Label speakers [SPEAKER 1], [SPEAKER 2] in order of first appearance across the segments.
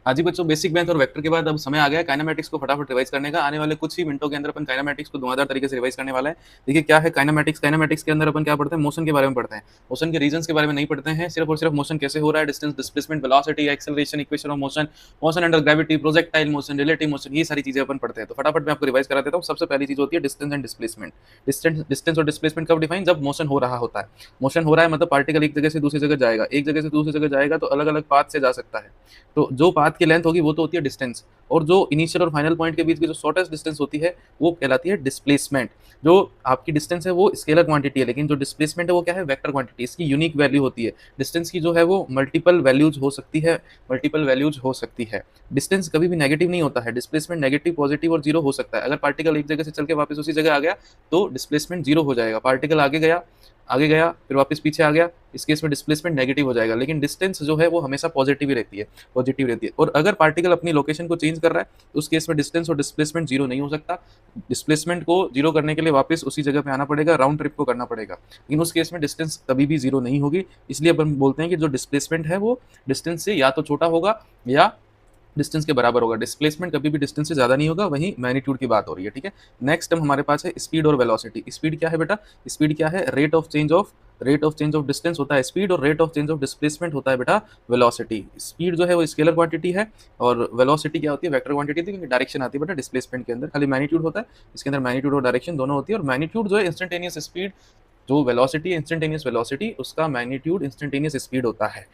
[SPEAKER 1] हाँ जी बच्चों, basic math और वेक्टर के बाद अब समय आ गया है काइनेमैटिक्स को फटाफट रिवाइज करने का। आने वाले कुछ ही मिनटों के अंदर अपन काइनेमैटिक्स को धुआंधार तरीके से रिवाइज करने वाला है। देखिए क्या है काइनेमैटिक्स। काइनेमैटिक्स के अंदर अपन क्या पढ़ते हैं, मोशन के बारे में पढ़ते हैं। मोशन के रीजंस के बारे में नहीं पढ़ते हैं, सिर्फ और सिर्फ मोशन कैसे हो रहा है, distance, displacement, velocity, acceleration, equation of motion, motion under gravity, projectile motion, relative motion, ये सारी चीजें अपन पढ़ते हैं। तो फटाफट मैं आपको रिवाइज करा देता हूँ। सबसे पहली चीज होती है डिस्टेंस एंड डिस्प्लेसमेंट। डिस्टेंस और डिस्प्लेसमेंट कब डिफाइन, जब मोशन हो रहा होता है। मोशन हो रहा है मतलब पार्टिकल एक जगह से दूसरी जगह जाएगा, एक जगह से दूसरी जगह जाएगा तो अलग अलग पाथ से जा सकता है। तो जो पाथ की लेंथ होगी वो तो होती है डिस्टेंस, और जो इनिशियल और फाइनल पॉइंट के बीच की जो शॉर्टेस्ट डिस्टेंस होती है वो कहलाती है डिस्प्लेसमेंट। जो आपकी डिस्टेंस है वो स्केलर क्वांटिटी है, लेकिन जो डिस्प्लेसमेंट है वो क्या है, वेक्टर क्वांटिटी। इसकी यूनिक वैल्यू होती है। डिस्टेंस की जो है वो मल्टीपल वैल्यूज हो सकती है, मल्टीपल वैल्यूज हो सकती है। डिस्टेंस कभी भी नेगेटिव नहीं होता है, डिस्प्लेसमेंट नेगेटिव, पॉजिटिव और जीरो हो सकता है। अगर पार्टिकल एक जगह से चल के वापस उसी जगह आ गया तो डिस्प्लेसमेंट जीरो हो जाएगा। पार्टिकल आगे गया फिर वापस पीछे आ गया, इस केस में डिस्प्लेसमेंट नेगेटिव हो जाएगा। लेकिन डिस्टेंस जो है वो हमेशा पॉजिटिव ही रहती है, पॉजिटिव रहती है। और अगर पार्टिकल अपनी लोकेशन को चेंज कर रहा है तो उस केस में डिस्टेंस और डिस्प्लेसमेंट जीरो नहीं हो सकता। डिस्प्लेसमेंट को जीरो करने के लिए वापस उसी जगह पे आना पड़ेगा, राउंड ट्रिप को करना पड़ेगा, लेकिन उस केस में डिस्टेंस कभी भी जीरो नहीं होगी। इसलिए अपन बोलते हैं कि जो डिस्प्लेसमेंट है वो डिस्टेंस से या तो छोटा होगा या डिस्टेंस के बराबर होगा। डिस्प्लेसमेंट कभी भी डिस्टेंस से ज्यादा नहीं होगा, वहीं मैग्नीट्यूड की बात हो रही है। ठीक है, नेक्स्ट टर्म हमारे पास है स्पीड और वेलोसिटी। स्पीड क्या है बेटा, स्पीड क्या है, rate of change of distance होता है स्पीड, और rate of change of displacement होता है बेटा वेलोसिटी। स्पीड जो है वो स्केलर क्वांटिटी है, और वेलोसिटी क्या होती है, वेक्टर क्वांटिटी होती है, क्योंकि डायरेक्शन आती है बेटा डिस्प्लेसमेंट के अंदर। खाली मैग्नीट्यूड होता है, इसके अंदर मैग्नीट्यूड और डायरेक्शन दोनों होती है। और मैग्नीट्यूड जो है इंस्टेंटेनियस स्पीड, जो वेलोसिटी है इंस्टेंटेनियस वेलोसिटी, उसका मैग्नीट्यूड इंस्टेंटेनियस स्पीड होता है।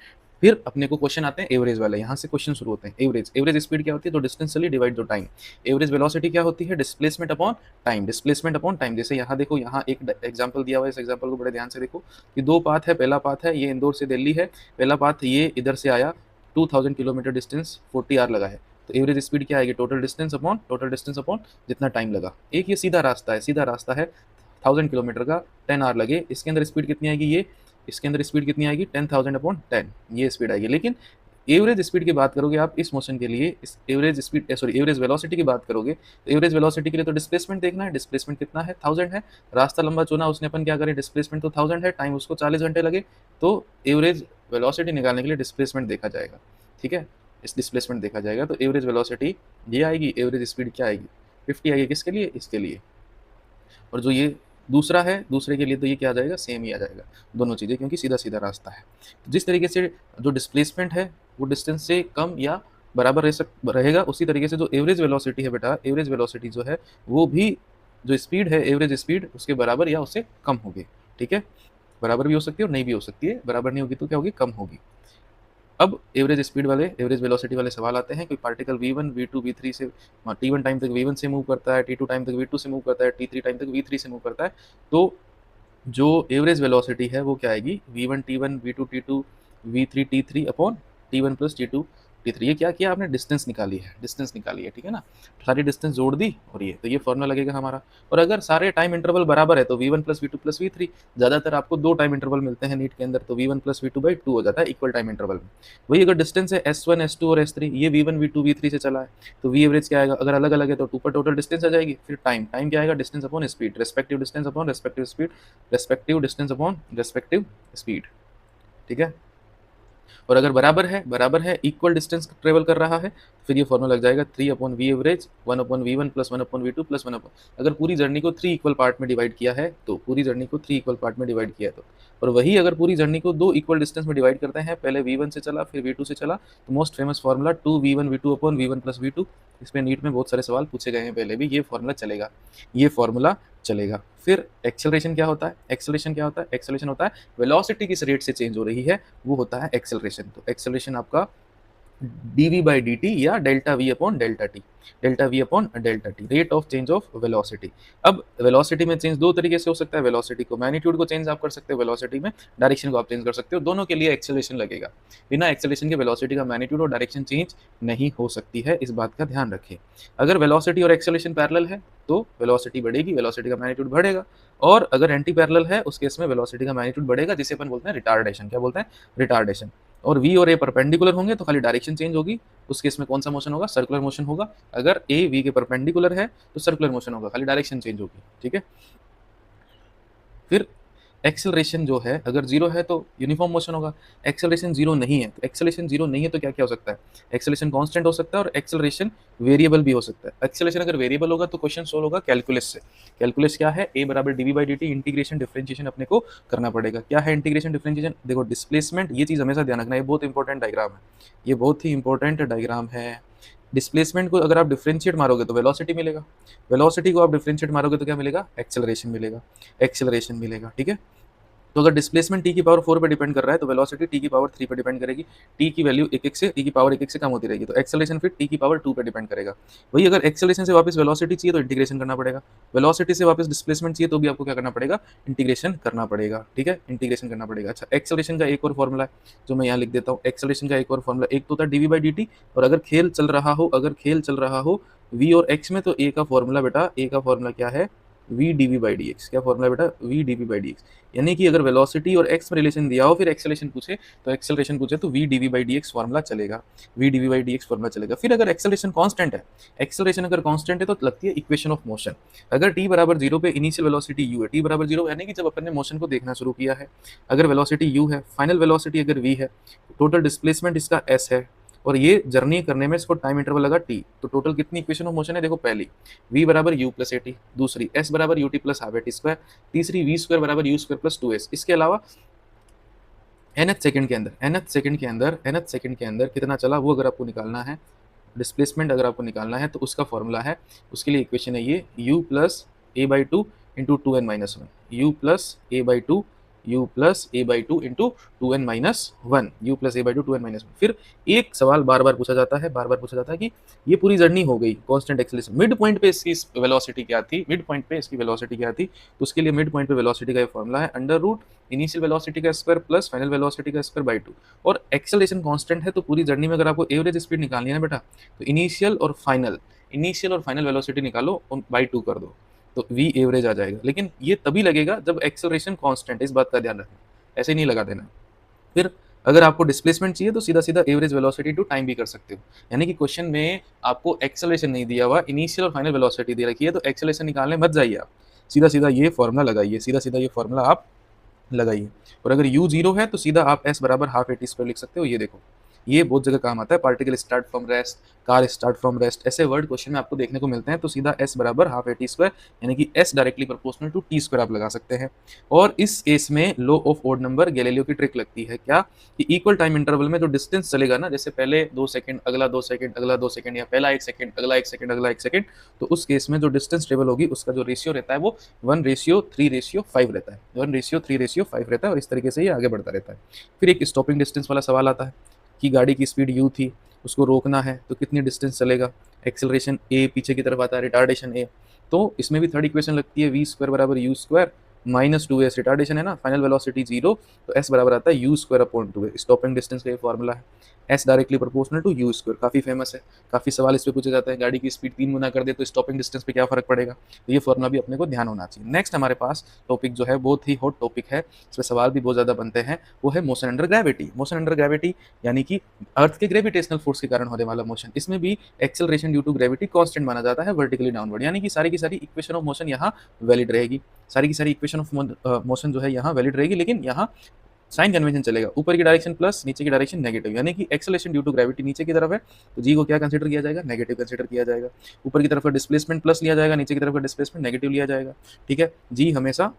[SPEAKER 1] फिर अपने को क्वेश्चन आते हैं एवरेज वाले, यहाँ से क्वेश्चन शुरू होते हैं। एवरेज स्पीड क्या होती है, तो डिस्टेंस चली डिवाइड दो टाइम। एवरेज वेलोसिटी क्या होती है, displacement upon time, displacement upon time. जैसे यहाँ देखो, यहाँ एक एग्जांपल दिया हुआ है, इस एग्जांपल को बड़े ध्यान से देखो कि दो पाथ है। पहला पाथ है ये इंदौर से दिल्ली है, पहला पाथ ये इधर से आया, 2000 किलोमीटर डिस्टेंस, 40 आर लगा है। तो एवरेज स्पीड क्या आएगी, टोटल डिस्टेंस अपॉन जितना टाइम लगा। एक ये सीधा रास्ता है, 1000 किलोमीटर का 10 आर लगे, इसके अंदर स्पीड कितनी आएगी, ये इसके अंदर स्पीड कितनी आएगी, 10,000 अपॉन 10, ये स्पीड आएगी। लेकिन एवरेज स्पीड की बात करोगे आप इस मोशन के लिए, इस average speed sorry average velocity की बात करोगे, तो एवरेज वेलोसिटी के लिए तो डिस्प्लेसमेंट देखना है। डिस्प्लेसमेंट कितना है, 1000 है। रास्ता लंबा चुना उसने, अपन क्या करें, डिस्प्लेसमेंट तो 1000 है, टाइम उसको 40 घंटे लगे, तो एवरेज वेलोसिटी निकालने के लिए डिस्प्लेसमेंट देखा जाएगा। ठीक है, इस डिस्प्लेसमेंट देखा जाएगा, तो एवरेज वेलोसिटी ये आएगी। एवरेज स्पीड क्या आएगी, 50 आएगी। किसके लिए, इसके लिए। और जो ये दूसरा है, दूसरे के लिए तो ये क्या आ जाएगा, सेम ही आ जाएगा दोनों चीज़ें, क्योंकि सीधा सीधा रास्ता है। तो जिस तरीके से जो डिस्प्लेसमेंट है वो डिस्टेंस से कम या बराबर रहेगा, उसी तरीके से जो एवरेज वेलोसिटी है बेटा, एवरेज वेलोसिटी जो है वो भी, जो स्पीड है एवरेज स्पीड, उसके बराबर या उससे कम होगी। ठीक है, बराबर भी हो सकती है और नहीं भी हो सकती है। बराबर नहीं होगी तो क्या होगी, कम होगी। अब एवरेज स्पीड वाले, एवरेज वेलोसिटी वाले सवाल आते हैं। कोई पार्टिकल v1 v2 v3 से t1 टाइम तक v1 से मूव करता है, t2 टाइम तक v2 से मूव करता है, t3 टाइम तक v3 से मूव करता है। तो जो एवरेज वेलोसिटी है वो क्या आएगी, v1 t1 v2 t2 v3 t3 upon t1 plus t2 t3। ये क्या किया आपने, डिस्टेंस निकाली है, डिस्टेंस निकाली है। ठीक है ना, सारी डिस्टेंस जोड़ दी और ये तो ये फॉर्मूला लगेगा हमारा। और अगर सारे टाइम इंटरवल बराबर है तो v1 plus v2 plus v3, ज़्यादातर आपको दो टाइम इंटरवल मिलते हैं नीट के अंदर, तो v1 प्लस v2 बाई 2 हो जाता है इक्वल टाइम इंटरवल में। वही अगर डिस्टेंस है s1 s2 और s3, ये v1 v2 v3 से चला है, तो v एवरेज क्या आएगा, अगर अलग अलग है तो 2 पर टोटल डिस्टेंस आ जाएगी। फिर टाइम क्या आएगा, distance upon speed, respective distance upon respective speed, respective distance upon respective speed. ठीक है, और अगर बराबर है इक्वल डिस्टेंस ट्रेवल कर रहा है, फिर ये फॉर्मूला लग जाएगा 3 upon v average 1 upon v1 plus 1 upon v2 plus 1 upon, अगर पूरी जर्नी को 3 इक्वल पार्ट में डिवाइड किया है तो, पूरी जर्नी को 3 इक्वल पार्ट में डिवाइड किया है तो, और वही अगर पूरी जर्नी को 2 इक्वल डिस्टेंस में डिवाइड करते हैं, पहले v1 से चला फिर v2 से चला, तो most famous formula 2v1 v2 upon v1 plus v2। इस पे नीट में बहुत सारे सवाल पूछे गए हैं पहले भी, ये फॉर्मूला चलेगा, ये फॉर्मूला चलेगा। फिर एक्सेलरेशन क्या होता है, एक्सेलरेशन क्या होता है, एक्सेलरेशन होता है वेलोसिटी किस रेट से चेंज हो रही है, वो होता है एक्सेलरेशन। तो एक्सेलरेशन आपका dv बाई dt या delta v upon delta T, delta v upon delta T, rate of change of velocity. अब वेलोसिटी में चेंज दो तरीके से हो सकता है, वेलोसिटी को मैग्नीट्यूड को चेंज आप कर सकते हो, वेलोसिटी में डायरेक्शन को आप चेंज कर सकते हो, दोनों के लिए एक्सेलरेशन लगेगा। बिना एक्सेलरेशन के वेलोसिटी का मैग्नीट्यूड और डायरेक्शन चेंज नहीं हो सकती है, इस बात का ध्यान रखें। अगर वेलोसिटी और एक्सेलरेशन पैरेलल है तो वेलोसिटी बढ़ेगी, वेलोसिटी का मैग्नीट्यूड बढ़ेगा, और अगर एंटी पैरेलल है उस केस में वेलोसिटी का मैग्नीट्यूड बढ़ेगा, जिसे अपन बोलते हैं रिटार्डेशन। क्या बोलते हैं, रिटार्डेशन। और v और a परपेंडिकुलर होंगे तो खाली डायरेक्शन चेंज होगी, उस केस में कौन सा मोशन होगा, सर्कुलर मोशन होगा। अगर a v के परपेंडिकुलर है तो सर्कुलर मोशन होगा, खाली डायरेक्शन चेंज होगी। ठीक है, फिर एक्सेलरेशन जो है अगर 0 है तो यूनिफॉर्म मोशन होगा, एक्सेलरेशन 0 नहीं है, तो एक्सेलरेशन 0 नहीं है तो क्या-क्या हो सकता है? एक्सेलरेशन कांस्टेंट हो सकता है और एक्सेलरेशन वेरिएबल भी हो सकता है। एक्सेलरेशन अगर वेरिएबल होगा तो क्वेश्चन सोल्व होगा कैलकुलस से। कैलकुलस क्या है? a बराबर dv/dt इंटीग्रेशन डिफरेंशिएशन अपने को करना पड़ेगा। क्या है इंटीग्रेशन डिफरेंशिएशन? देखो डिस्प्लेसमेंट, ये चीज़ हमेशा ध्यान रखना, ये बहुत इंपॉर्टेंट डायग्राम है। ये बहुत ही इंपॉर्टेंट डायग्राम है। डिस्प्लेसमेंट को अगर आप डिफरेंशिएट मारोगे तो वेलोसिटी मिलेगा, वेलोसिटी को आप डिफरेंशिएट मारोगे तो क्या मिलेगा? एक्सेलरेशन मिलेगा, एक्सेलरेशन मिलेगा, ठीक है? तो अगर डिस्प्लेसमेंट t की पावर 4 पे डिपेंड कर रहा है तो वेलोसिटी t की पावर 3 पे डिपेंड करेगी। t की वैल्यू 1-1 से t की पावर 1-1 से कम होती रहेगी, तो एक्सेलरेशन फिर t की पावर 2 पे डिपेंड करेगा। वही अगर एक्सेलरेशन से वापस वेलोसिटी चाहिए तो इंटीग्रेशन करना पड़ेगा, वेलोसिटी से वापस डिस्प्लेसमेंट चाहिए तो भी आपको क्या करना पड़ेगा? इंटीग्रेशन करना पड़ेगा, ठीक है? इंटीग्रेशन करना पड़ेगा। अच्छा, एक्सेलरेशन का एक और फॉर्मूला है जो मैं यहाँ लिख देता हूँ। एक्सेलरेशन का एक और फॉर्मूला, एक तो होता है dv/dt, और अगर खेल चल रहा हो, अगर खेल चल रहा हो v और x में, तो a का फॉर्मूला बेटा, a का फॉर्मूला क्या है? v dv/dx। क्या फॉर्मूला बेटा? v dv/dx। यानी कि अगर वेलोसिटी और x में रिलेशन दिया हो फिर एक्सेलरेशन पूछे, तो एक्सेलरेशन पूछे तो v dv/dx फॉर्मूला चलेगा, v dv/dx फॉर्मूला चलेगा। फिर अगर एक्सेलरेशन कांस्टेंट है, एक्सेलरेशन अगर कांस्टेंट है तो लगती है इक्वेशन ऑफ मोशन। अगर t बराबर 0 पे इनिशियल वेलोसिटी u है, t बराबर 0 यानी कि जब अपन ने मोशन को देखना शुरू किया है, अगर वेलोसिटी u है, फाइनल वेलोसिटी अगर v है, टोटल डिस्प्लेसमेंट इसका s है, और ये जर्नी करने में इसको टाइम इंटरवल लगा t, तो टोटल कितनी इक्वेशन ऑफ मोशन है? देखो, पहली v बराबर u प्लस at, दूसरी s बराबर ut plus half at square, तीसरी v स्क्वायर बराबर u स्क्वायर प्लस 2s। इसके अलावा nth सेकंड के अंदर, nth सेकंड के अंदर कितना चला वो अगर आपको निकालना है, डिस्प्लेसमेंट अगर आपको निकालना है तो उसका फॉर्मूला है, उसके लिए इक्वेशन है ये u plus a by two into two n minus one, u plus a by two, u plus a by two into two n minus one, u plus a by two, two n minus one. फिर एक सवाल बार बार पूछा जाता है, बार बार पूछा जाता है कि ये पूरी जर्नी हो गई कांस्टेंट एक्सेलरेशन, मिड पॉइंट पे इसकी वेलोसिटी क्या थी? मिड पॉइंट पे इसकी वेलोसिटी क्या थी? तो उसके लिए मिड पॉइंट पे वेलोसिटी का ये फॉर्मूला है, अंडर रूट इनिशियल वेलोसिटी का स्क्वायर प्लस फाइनल वेलोसिटी का स्क्वायर बाई टू। और एक्सेलरेशन कांस्टेंट है तो पूरी जर्नी में अगर आपको एवरेज स्पीड निकालनी है ना बेटा, तो इनिशियल और फाइनल वेलोसिटी निकालो और बाई टू कर दो, तो v एवरेज आ जाएगा। लेकिन ये तभी लगेगा जब एक्सेलरेशन कांस्टेंट है, इस बात का ध्यान रखना, ऐसे नहीं लगा देना। फिर अगर आपको डिस्प्लेसमेंट चाहिए तो सीधा सीधा एवरेज वेलोसिटी टू टाइम भी कर सकते हो। यानी कि क्वेश्चन में आपको एक्सेलरेशन नहीं दिया हुआ, इनिशियल और फाइनल वेलोसिटी दे रखी है, तो एक्सेलरेशन निकालने मत जाइए आप, सीधा सीधा ये फॉर्मूला लगाइए, सीधा सीधा ये फॉर्मूला आप लगाइए। और अगर u 0 है तो सीधा आप s बराबर हाफ at स्क्वायर लिख सकते हो। ये देखो, ये बहुत जगह काम आता है, particle start from rest, car start from rest, ऐसे वर्ड क्वेश्चन में आपको देखने को मिलते हैं। तो सीधा s बराबर हाफ at स्क्वायर यानी कि s directly proportional to t square आप लगा सकते हैं। और इस केस में law of odd number Galileo की ट्रिक लगती है, क्या कि इक्वल टाइम इंटरवल में जो डिस्टेंस चलेगा ना, जैसे पहले 2 सेकंड, अगला 2 सेकंड, अगला 2 सेकंड, या पहला 1 सेकंड, अगला 1 सेकंड, अगला 1 सेकंड, तो उस केस में जो डिस्टेंस टेबल होगी उसका जो रेशियो रहता है वो 1:3:5 रहता है, 1:3:5 रहता है, और इस तरीके से ये आगे बढ़ता रहता है। फिर एक स्टॉपिंग डिस्टेंस वाला सवाल आता है कि गाड़ी की स्पीड u थी, उसको रोकना है तो कितनी डिस्टेंस चलेगा? एक्सेलरेशन a पीछे की तरफ आता है, रिटार्डेशन a, तो इसमें भी थर्ड इक्वेशन लगती है, v स्क्वायर बराबर u square minus 2s, retardation है ना, फाइनल वेलोसिटी 0, तो s बराबर आता है u square upon 2a। Stopping distance का ये फॉर्मूला है, s directly proportional to u square, काफी फेमस है, काफी सवाल इस पे पूछे जाते हैं, गाड़ी की स्पीड 3 गुना कर दे तो स्टॉपिंग डिस्टेंस पे क्या फर्क पड़ेगा? तो ये फॉर्मूला भी अपने को ध्यान होना चाहिए। नेक्स्ट हमारे पास टॉपिक जो है बहुत ही हॉट टॉपिक है, इस पर सवाल भी बहुत ज्यादा बनते हैं, वो है motion under gravity. Motion under gravity यानी कि अर्थ के ग्रेविटेशनल फोर्स के कारण होने वाला मोशन, इसमें भी acceleration due to gravity constant माना जाता है वर्टिकली डाउनवर्ड, यानी कि सारी की सारी इक्वेशन ऑफ मोशन यहाँ वैलिड रहेगी, सारी की सारी इक्वेशन ऑफ मोशन जो है यहाँ वैलिड रहेगी, लेकिन यहाँ साइन कन्वेंशन चलेगा, ऊपर की डायरेक्शन प्लस, नीचे की डायरेक्शन नेगेटिव, यानी कि एक्सेलरेशन ड्यू टू ग्रेविटी नीचे की तरफ है तो जी को क्या कंसीडर किया जाएगा? नेगेटिव कंसीडर किया जाएगा। ऊपर की तरफ का डिस्प्लेसमेंट प्लस लिया जाएगा, नीचे की तरफ का डिस्प्लेसमेंट नेगेटिव लिया जाएगा, ठीक है? जी हमेशा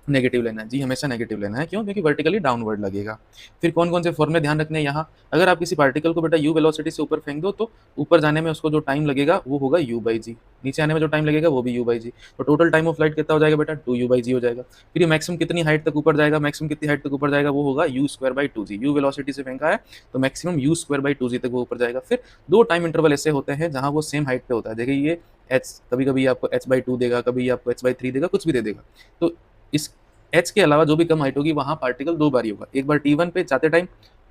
[SPEAKER 1] नेगेटिव लेना है, जी हमेशा नेगेटिव लेना है, क्यों? क्योंकि वर्टिकली डाउनवर्ड लगेगा। फिर कौन कौन से फॉर्मूले ध्यान रखने हैं यहाँ, अगर आप किसी पार्टिकल को बेटा u वेलोसिटी से ऊपर फेंक दो तो ऊपर जाने में उसको जो टाइम लगेगा वो होगा u/g, नीचे आने में जो टाइम लगेगा वो भी u/g, तो टोटल टाइम ऑफ फ्लाइट कितना हो जाएगा बेटा? 2u/g हो जाएगा। फिर ये मैक्सिमम कितनी हाइट तक ऊपर जाएगा? मैक्सिमम कितनी हाइट तक ऊपर जाएगा? वो होगा u²/2g, u वेलोसिटी से फेंका है तो मैक्सिमम u²/2g तक वो ऊपर जाएगा। फिर दो टाइम इंटरवल ऐसे होते हैं जहाँ वो सेम हाइट पे होता है, देखिए ये h, कभी कभी आपको h/2 देगा, कभी आपको h/3 देगा, कुछ भी दे देगा। तो इस एच के अलावा जो भी कम हाइट होगी वहां पार्टिकल दो बार ही होगा, एक बार T1 पे जाते टाइम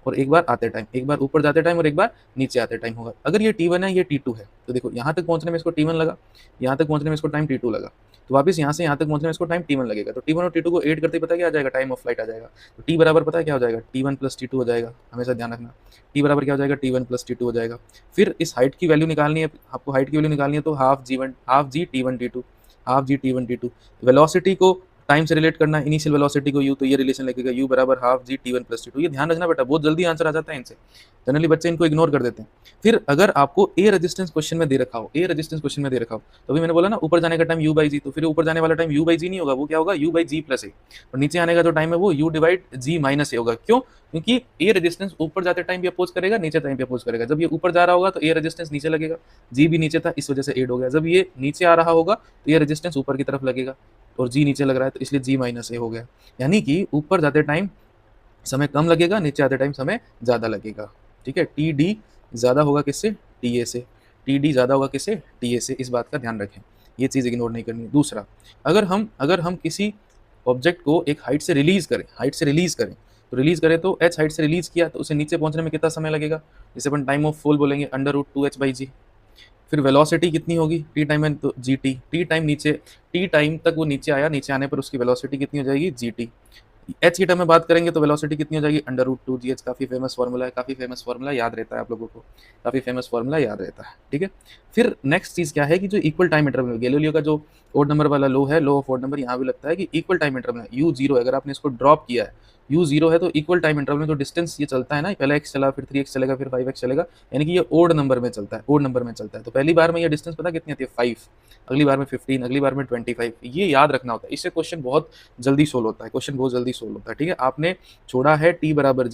[SPEAKER 1] और एक बार आते टाइम, एक बार ऊपर जाते टाइम और एक बार नीचे आते टाइम होगा। अगर ये T1 है, ये T2 है, तो देखो यहाँ तक पहुंचने में इसको T1 लगा, यहाँ तक पहुंचने में इसको टाइम T2 लगा, तो वापस यहाँ से यहाँ तक पहुंचने में इसको टाइम T1 लगेगा, तो T1 और T2 को ऐड करते ही पता क्या आ जाएगा? टाइम ऑफ फ्लाइट आ जाएगा। तो T बराबर पता है क्या हो जाएगा? T1 प्लस T2 हो जाएगा, हमेशा ध्यान रखना, T बराबर क्या हो जाएगा? T1 प्लस T2 हो जाएगा। फिर इस हाइट की वैल्यू निकालनी है आपको, हाइट की वैल्यू निकालनी है तो half G T1 T2, half G T1 T2, velocity को टाइम से रिलेट करना है इनिशियल वेलोसिटी को u, तो ये रिलेशन लगेगा u बराबर half g t one plus t two. ये ध्यान रखना बेटा, बहुत जल्दी आंसर आ जाता है इनसे, जनरली बच्चे इनको इग्नोर कर देते हैं। फिर अगर आपको ए रेजिस्टेंस क्वेश्चन में दे रखा हो, ए रेजिस्टेंस क्वेश्चन में दे रखा हो, तो अभी मैंने बोला ना ऊपर जाने का टाइम u बाई जी, तो फिर ऊपर जाने वाला टाइम u बाई जी नहीं होगा, वो क्या होगा u बाई जी प्लस ए, और नीचे आने का जो टाइम है वो u डिवाइड जी माइनस ए होगा। क्यों? क्योंकि ए रेजिस्टेंस ऊपर जाते टाइम भी अपोज करेगा, नीचे टाइम भी अपोज करेगा। जब ये ऊपर जा रहा होगा तो ए रेजिस्टेंस नीचे लगेगा, जी भी नीचे था इस वजह से एड हो गया। जब ये नीचे आ रहा होगा तो ये रेजिस्टेंस ऊपर की तरफ लगेगा, और जी नीचे लग रहा है तो इसलिए जी माइनस ए हो गया। यानी कि ऊपर जाते टाइम समय कम लगेगा, नीचे आते टाइम समय ज़्यादा लगेगा। ठीक है, टी डी ज़्यादा होगा किससे? टी ए से। टी डी ज़्यादा होगा किससे? टी ए से। इस बात का ध्यान रखें, ये चीज़ इग्नोर नहीं करनी। दूसरा, अगर हम किसी ऑब्जेक्ट को एक हाइट से रिलीज करें, तो रिलीज करें तो एच हाइट से रिलीज किया तो उसे नीचे पहुंचने में कितना समय लगेगा? जैसे अपन टाइम ऑफ फॉल बोलेंगे under root two H by G. फिर वेलोसिटी कितनी होगी? टी टाइम है तो जी टी, टी टाइम तक वो नीचे आया, नीचे आने पर उसकी वेलोसिटी कितनी हो जाएगी? G t. एच की टर्म में बात करेंगे तो वेलोसिटी कितनी हो जाएगी? Under root two g h. काफ़ी फेमस फॉर्मूला है, काफ़ी फेमस फॉर्मूला याद रहता है आप लोगों को, काफ़ी फेमस फॉर्मूला याद रहता है। ठीक है, फिर नेक्स्ट चीज़ क्या है कि जो इक्वल टाइम इंटरवल, गैलीलियो का जो ओड नंबर वाला लो है, लो ऑफ ओड नंबर, यहाँ भी लगता है कि इक्वल टाइम इंटरवल है, यू जीरो है, अगर आपने इसको ड्रॉप किया है, यू जीरो है तो इक्वल टाइम इंटरवल में जो डिस्टेंस ये चलता है ना, पहले एक्स चला, फिर 3x चलेगा, फिर 5x चलेगा, यानी कि ये ओड नंबर में चलता है, ओड नंबर में चलता है। तो पहली बार में ये डिस्टेंस पता कितनी आती है? 5, अगली बार में 15, अगली बार में 25। ये याद रखना होता है, इससे क्वेश्चन बहुत जल्दी सोल्व होता है, क्वेश्चन बहुत जल्दी सोल्व होता है। ठीक है, आपने छोड़ा है t बराबर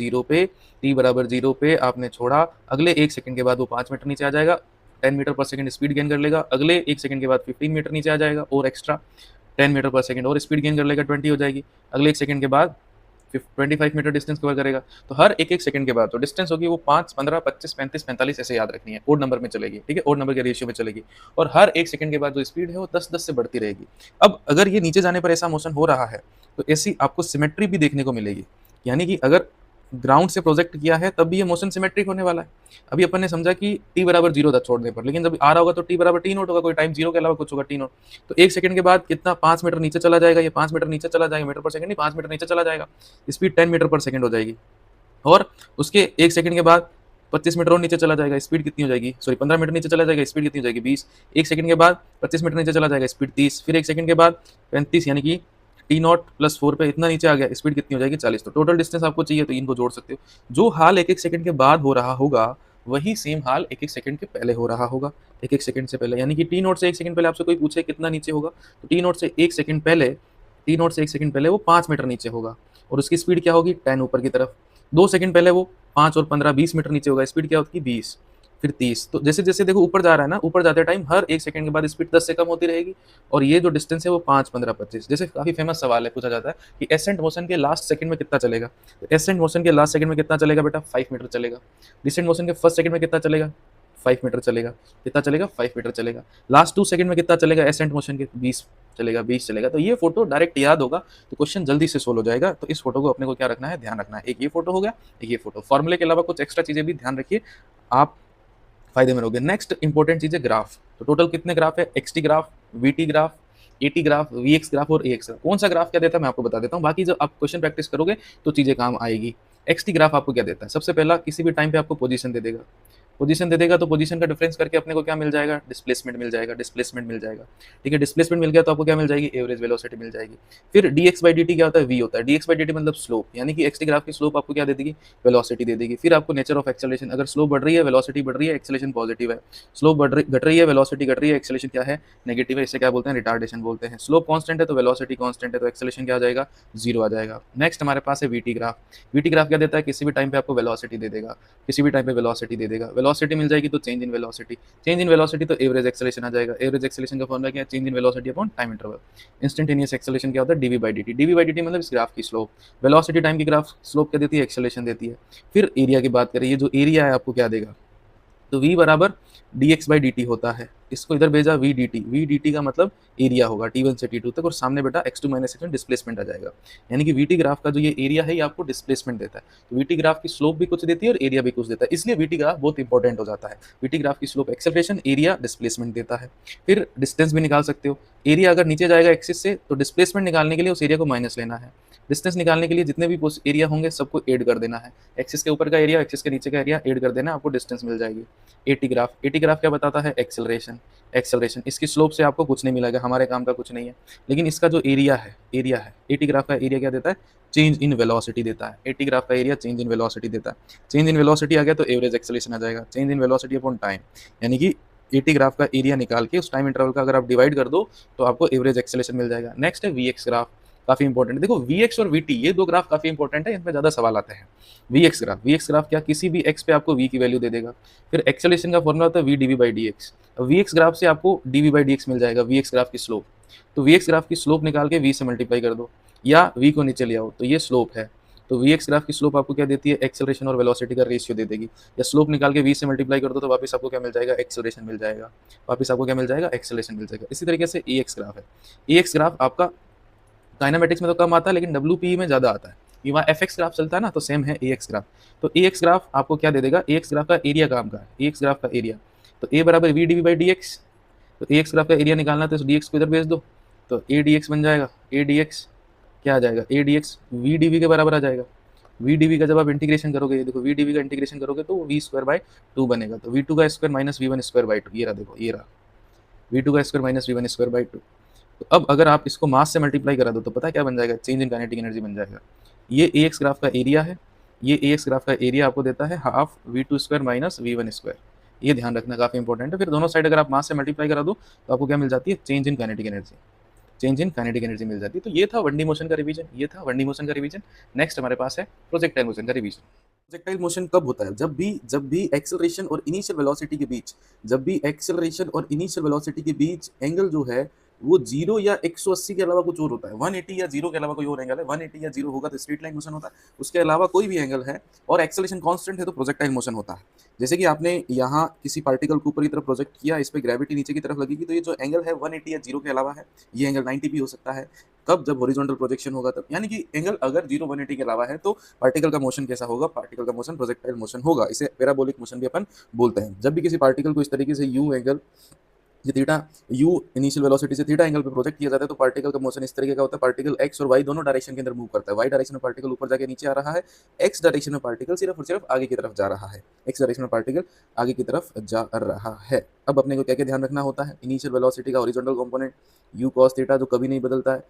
[SPEAKER 1] जीरो पे आपने छोड़ा, अगले 1 सेकंड के बाद वो 5 मीटर नीचे आ जाएगा, 10 मीटर पर सेकंड स्पीड गेन कर लेगा, अगले 1 सेकंड के बाद 15 मीटर नीचे आ जाएगा और एक्स्ट्रा 10 मीटर पर सेकंड और स्पीड गेन कर लेगा, 20 हो जाएगी, अगले 1 सेकंड के बाद 25 मीटर डिस्टेंस कवर करेगा। तो हर एक सेकंड के बाद जो डिस्टेंस होगी वो 5, 15, 25, 35, 45 ऐसे याद रखनी है, ओड नंबर में चलेगी। ठीक है, ओड नंबर के रेशियो में चलेगी, और हर 1 सेकंड के बाद जो स्पीड है वो 10-10 से बढ़ती रहेगी। अब अगर ये नीचे जाने पर ऐसा मोशन हो रहा है तो ऐसी आपको सिमेट्री भी देखने को मिलेगी, यानी कि अगर ग्राउंड से प्रोजेक्ट किया है तब भी ये मोशन सिमेट्रिक होने वाला है। अभी अपन ने समझा कि t बराबर जीरो था छोड़ने पर, लेकिन जब आ रहा होगा तो t बराबर टी नोट होगा, कोई टाइम जीरो के अलावा कुछ होगा, टी नोट। तो 1 सेकंड के बाद कितना? 5 मीटर नीचे चला जाएगा, ये 5 मीटर नीचे चला जाएगा, मीटर पर सेकंड नहीं 5 मीटर नीचे चला जाएगा, स्पीड 10 मीटर पर सेकंड हो जाएगी, और उसके 1 सेकंड के बाद 25 मीटर और नीचे चला जाएगा, स्पीड कितनी हो जाएगी? सॉरी 15 मीटर नीचे चला जाएगा, स्पीड कितनी हो जाएगी? 20। 1 सेकंड के बाद 25 मीटर नीचे चला जाएगा, स्पीड 30। फिर 1 सेकंड के बाद 35, यानी कि टी नॉट प्लस 4 पे इतना नीचे आ गया, स्पीड कितनी हो जाएगी? 40। तो टोटल डिस्टेंस आपको चाहिए तो इनको जोड़ सकते हो। जो हाल 1-1 सेकंड के बाद हो रहा होगा वही सेम हाल 1-1 सेकंड के पहले हो रहा होगा, 1-1 सेकंड से पहले, यानी कि टी नॉट से 1 सेकंड पहले आपसे कोई पूछे कितना नीचे होगा, तो टी नॉट से 1 सेकंड पहले वो 5 मीटर नीचे होगा, और उसकी स्पीड क्या होगी? 10 ऊपर की तरफ। 2 सेकंड पहले वो 5 और 15 20 मीटर नीचे होगा, स्पीड क्या होगी? 20, फिर 30। तो जैसे जैसे देखो ऊपर जा रहा है ना, ऊपर जाते टाइम हर 1 सेकंड के बाद स्पीड 10 से कम होती रहेगी, और ये जो डिस्टेंस है वो 5, 15, 25। जैसे काफी फेमस सवाल है, पूछा जाता है कि एसेंट मोशन के लास्ट सेकंड में कितना चलेगा, तो एसेंट मोशन के लास्ट सेकंड में कितना चलेगा बेटा? 5 मीटर चलेगा। डिसेंट मोशन के फर्स्ट सेकंड में कितना चलेगा? 5 मीटर चलेगा। कितना चलेगा? 5 मीटर चलेगा। लास्ट 2 सेकंड में कितना चलेगा एसेंट मोशन के? 20 चलेगा, 20 चलेगा। तो ये फोटो डायरेक्ट याद होगा तो क्वेश्चन जल्दी से सोल्व हो जाएगा। तो इस फोटो को अपने को क्या रखना है? ध्यान रखना है। एक ये फोटो हो गया, एक ये फोटो। फॉर्मूले के अलावा कुछ एक्स्ट्रा चीजें भी ध्यान रखिए, आप फायदे में रहोगे। नेक्स्ट इंपॉर्टेंट चीज है ग्राफ। तो टोटल कितने ग्राफ है? X t graph, v t graph, a t graph, v x graph और एएक्स ग्राफ। कौन सा ग्राफ क्या देता है मैं आपको बता देता हूँ, बाकी जब आप क्वेश्चन प्रैक्टिस करोगे तो चीजें काम आएगी। एक्सटी ग्राफ आपको क्या देता है? सबसे पहला, किसी भी टाइम पे आपको पोजीशन दे देगा, तो पोजीशन का डिफरेंस करके अपने को क्या मिल जाएगा? डिस्प्लेसमेंट मिल जाएगा, ठीक है। डिस्प्लेसमेंट मिल गया तो आपको क्या मिल जाएगी? एवरेज वेलोसिटी मिल जाएगी। फिर dx बाई dt क्या होता है? v होता है। dx बाई dt मतलब स्लोप, यानी कि एक्सटी ग्राफ की स्लोप आपको क्या दे देगी? वेलोसिटी दे देगी। फिर आपको नेचर ऑफ एक्सेलरेशन, अगर स्लोप बढ़ रही है, वेलोसिटी बढ़ रही है, एक्सेलरेशन पॉजिटिव है। स्लोप घट रही है, वेलोसिटी घट रही है, एक्सेलरेशन क्या है? नेगेटिव है। इसे क्या बोलते हैं? रिटार्डेशन बोलते हैं। स्लोप कांस्टेंट है तो वेलोसिटी कांस्टेंट है, तो एक्सेलरेशन क्या आ जाएगा? 0 आ जाएगा। नेक्स्ट हमारे पास है वीटी ग्राफ। वीटी ग्राफ क्या देता है? किसी भी टाइम पे आपको वेलोसिटी दे देगा, वेलोसिटी मिल जाएगी तो चेंज इन वेलोसिटी तो एवरेज एक्सेलरेशन आ जाएगा। एवरेज एक्सेलरेशन का फॉर्मूला क्या है? Change in velocity upon time interval. Instantaneous acceleration क्या होता है? डीवी बाई डी टी मतलब इस ग्राफ की स्लोप। वेलोसिटी टाइम की ग्राफ स्लोप क्या देती है? एक्सेलरेशन देती है। फिर एरिया की बात करें, ये जो एरिया है आपको क्या देगा? तो v बराबर dx बाई dt होता है। इसको इधर भेजा v dt का मतलब एरिया होगा t1 से t2 तक, और सामने बेटा x2 माइनस x1 डिस्प्लेसमेंट आ जाएगा। यानी कि vt ग्राफ का जो ये एरिया है ये आपको डिस्प्लेसमेंट देता है। तो vt ग्राफ की स्लोप भी कुछ देती है और एरिया भी कुछ देता है, इसलिए vt ग्राफ बहुत इंपॉर्टेंट हो जाता है। vt ग्राफ की स्लोप एक्सेलरेशन, एरिया डिस्प्लेसमेंट देता है। फिर डिस्टेंस भी निकाल सकते हो। एरिया अगर नीचे जाएगा एक्सिस से तो डिस्प्लेसमेंट निकालने के लिए उस एरिया को माइनस लेना है। डिस्टेंस निकालने के लिए जितने भी एरिया होंगे सबको ऐड कर देना है, एक्सिस के ऊपर का एरिया, एक्सिस के नीचे का एरिया ऐड कर देना है, आपको डिस्टेंस मिल जाएगी। एटी ग्राफ क्या बताता है? एक्सेलरेशन। एक्सेलरेशन, इसकी स्लोप से आपको कुछ नहीं मिलेगा, हमारे काम का कुछ नहीं है, लेकिन इसका जो एरिया है, एटी ग्राफ का एरिया क्या देता है? चेंज इन वेलोसिटी देता है। एटी ग्राफ का एरिया चेंज इन वेलोसिटी देता है। चेंज इन वेलोसिटी आ गया तो एवरेज एक्सेलरेशन आ जाएगा, change in velocity upon time, यानी कि एटी ग्राफ का एरिया निकाल के उस टाइम इंटरवल का अगर आप डिवाइड कर दो तो आपको एवरेज एक्सेलरेशन मिल जाएगा। नेक्स्ट है वी एक्स ग्राफ, काफी इंपॉर्टेंट है। देखो वी एक्स और वी टी ये दो ग्राफ काफी इंपॉर्टेंट है, इनमें ज्यादा सवाल आते हैं। वी एक्स ग्राफ क्या? किसी भी एक्स पे आपको वी की वैल्यू दे देगा। फिर एक्सेलरेशन का फॉर्मूला होता है V D we by D x. V X graph से आपको D we by D X मिल जाएगा, वी एक्स ग्राफ की स्लोप। तो वी एक्स ग्राफ की स्लोप निकाल के वी से मल्टीप्लाई कर दो, या वी को नीचे ले आओ, तो ये स्लोप है। तो वी एक्स ग्राफ की स्लोप आपको क्या देती है? एक्सेलरेशन और वेलोसिटी का रेशियो दे देगी। या स्लोप निकाल के वी से मल्टीप्लाई कर दो तो वापस आपको क्या मिल जाएगा? एक्सेलरेशन मिल जाएगा। वापस आपको क्या मिल जाएगा? एक्सेलरेशन मिल जाएगा। इसी तरीके से ई एक्स ग्राफ है। ई एक्स ग्राफ आपका काइनेमेटिक्स में तो कम आता है, लेकिन डब्ल्यू में ज़्यादा आता है। ये वहाँ एफ एक्स ग्राफ चलता है ना, तो सेम है ए एक्स ग्राफ। तो ए एक्स ग्राफ आपको क्या दे देगा? ए एक्स ग्राफ का एरिया काम का है, ए एक्स ग्राफ का एरिया। तो ए बराबर v D we by D x. तो ए एक्स ग्राफ का एरिया निकालना है तो डी एक्स को इधर भेज दो, तो ए डी एक्स बन जाएगा। ए डी एक्स क्या आ जाएगा? A d x v D v के बराबर आ जाएगा। वी डी वी का जब आप इंटीग्रेशन करोगे, ये देखो वी डी वी का इंटीग्रेशन करोगे तो वी स्क्वायर बाय 2 बनेगा। तो वी टू का square minus v one square by 2, ये रहा, देखो ये रहा, वी टू का square minus v one square by 2। तो अब अगर आप इसको मास से मल्टीप्लाई करा दो तो पता है क्या बन जाएगा? चेंज इन काइनेटिक एनर्जी बन जाएगा। ये ए एक्स ग्राफ का एरिया है, ये ए एक्स ग्राफ का एरिया आपको देता है half v two square minus v one square. ये ध्यान रखना काफी इंपॉर्टेंट है। फिर दोनों साइड अगर आप मास से मल्टीप्लाई करा दो तो आपको क्या मिल जाती है? Change in kinetic energy. Change in kinetic energy मिल जाती है। तो ये था वन डी मोशन का रिवीजन, ये था वन डी मोशन का रिवीजन। नेक्स्ट हमारे पास है प्रोजेक्टाइल मोशन का रिवीजन। प्रोजेक्टाइल मोशन कब होता है? जब भी एक्सेलरेशन और इनिशियल वेलोसिटी के बीच, जब भी एक्सेलरेशन और इनिशियल वेलोसिटी के बीच एंगल जो है वो 0 या 180 के अलावा कुछ और होता है। 180 या 0 के अलावा कोई और एंगल है, 180 या 0 होगा तो स्ट्रेट लाइन मोशन होता है, उसके अलावा कोई भी एंगल है और एक्सेलरेशन कांस्टेंट है तो प्रोजेक्टाइल मोशन होता है। जैसे कि आपने यहाँ किसी पार्टिकल को ऊपर की तरफ प्रोजेक्ट किया, इस पर ग्रेविटी नीचे की तरफ लगेगी, तो ये जो एंगल है 180 या 0 के अलावा है, ये एंगल 90 भी हो सकता है। कब? जब हॉरिजॉन्टल प्रोजेक्शन होगा तब, यानी कि एंगल अगर 0 180 के अलावा है तो पार्टिकल का मोशन कैसा होगा? पार्टिकल का मोशन प्रोजेक्टाइल मोशन होगा। इसे पैराबोलिक मोशन भी अपन बोलते हैं। जब भी किसी पार्टिकल को इस तरीके से यू एंगल, ये थीटा यू इनिशियल वेलोसिटी से थीटा एंगल पे प्रोजेक्ट किया जाता है तो पार्टिकल का मोशन इस तरीके का होता है। पार्टिकल एक्स और वाई दोनों डायरेक्शन के अंदर मूव करता है। वाई डायरेक्शन में पार्टिकल ऊपर जाके नीचे आ रहा है, एक्स डायरेक्शन में पार्टिकल सिर्फ और सिर्फ आगे की तरफ जा रहा है। एक्स डायरेक्शन में पार्टिकल आगे की तरफ जा रहा है। अब अपने को क्या क्या ध्यान रखना होता है? इनिशियल वेलोसिटी का horizontal component you cos theta जो कभी नहीं बदलता है।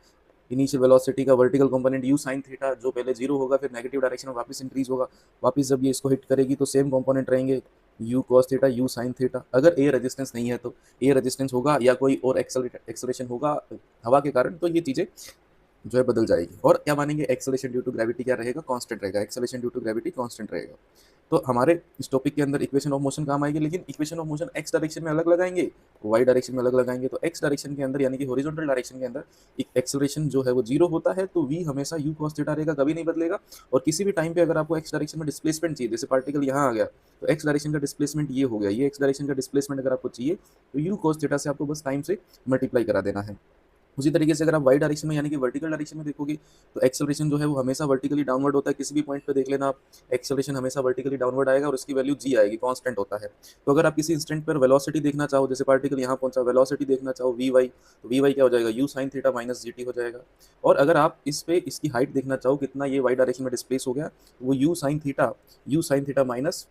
[SPEAKER 1] इनिशियल वेलोसिटी का vertical component you sine theta जो पहले 0 होगा फिर नेगेटिव डायरेक्शन में वापस इंक्रीज होगा। वापस जब ये इसको हिट करेगी तो सेम कंपोनेंट रहेंगे, you cos theta you sine theta. अगर ए रेजिस्टेंस नहीं है तो ए रेजिस्टेंस होगा या कोई और एक्सेलरेशन होगा हवा के कारण, तो ये चीज़ें जो है बदल जाएगी। और क्या मानेंगे? एक्सेलरेशन ड्यू टू ग्रेविटी क्या रहेगा? कांस्टेंट रहेगा। Acceleration due to gravity constant रहेगा। तो हमारे इस टॉपिक के अंदर इक्वेशन ऑफ मोशन काम आएगी, लेकिन equation of motion x direction में अलग लगाएंगे, वाई डायरेक्शन में अलग लगाएंगे। तो एक्स डायरेक्शन के अंदर यानी कि हॉरिजॉन्टल डायरेक्शन के अंदर एक्सेलरेशन जो है वो 0 होता है तो वी हमेशा यू कॉस थीटा रहेगा, कभी नहीं बदलेगा। और किसी भी टाइम पे अगर आपको एक्स डायरेक्शन में डिस्प्लेसमेंट चाहिए, जैसे पार्टिकल यहाँ आ गया तो एक्स डायरेक्शन का डिस्प्लेसमेंट ये हो गया, ये एक्स डायरेक्शन का डिस्प्लेसमेंट अगर आपको चाहिए तो यू कॉस थीटा से आपको बस टाइम से मल्टीप्लाई करा देना है। उसी तरीके से अगर आप वाई डायरेक्शन में यानी कि वर्टिकल डायरेक्शन में देखोगे तो एक्सेलरेशन जो है वो हमेशा वर्टिकली डाउनवर्ड होता है। किसी भी पॉइंट पे देख लेना आप, एक्सेलरेशन हमेशा वर्टिकली डाउनवर्ड आएगा और उसकी वैल्यू जी आएगी, कांस्टेंट होता है। तो अगर आप किसी इंस्टेंट पर वेलोसिटी देखना चाहो, जैसे पार्टिकल यहाँ पहुंचा, वेलोसिटी देखना चाहो वी वाई, तो वी वाई क्या हो जाएगा? You sine theta minus G t हो जाएगा। और अगर आप इस पे इसकी हाइट देखना चाहो कितना ये वाई डायरेक्शन में डिस्प्लेस हो गया, वो you sine theta minus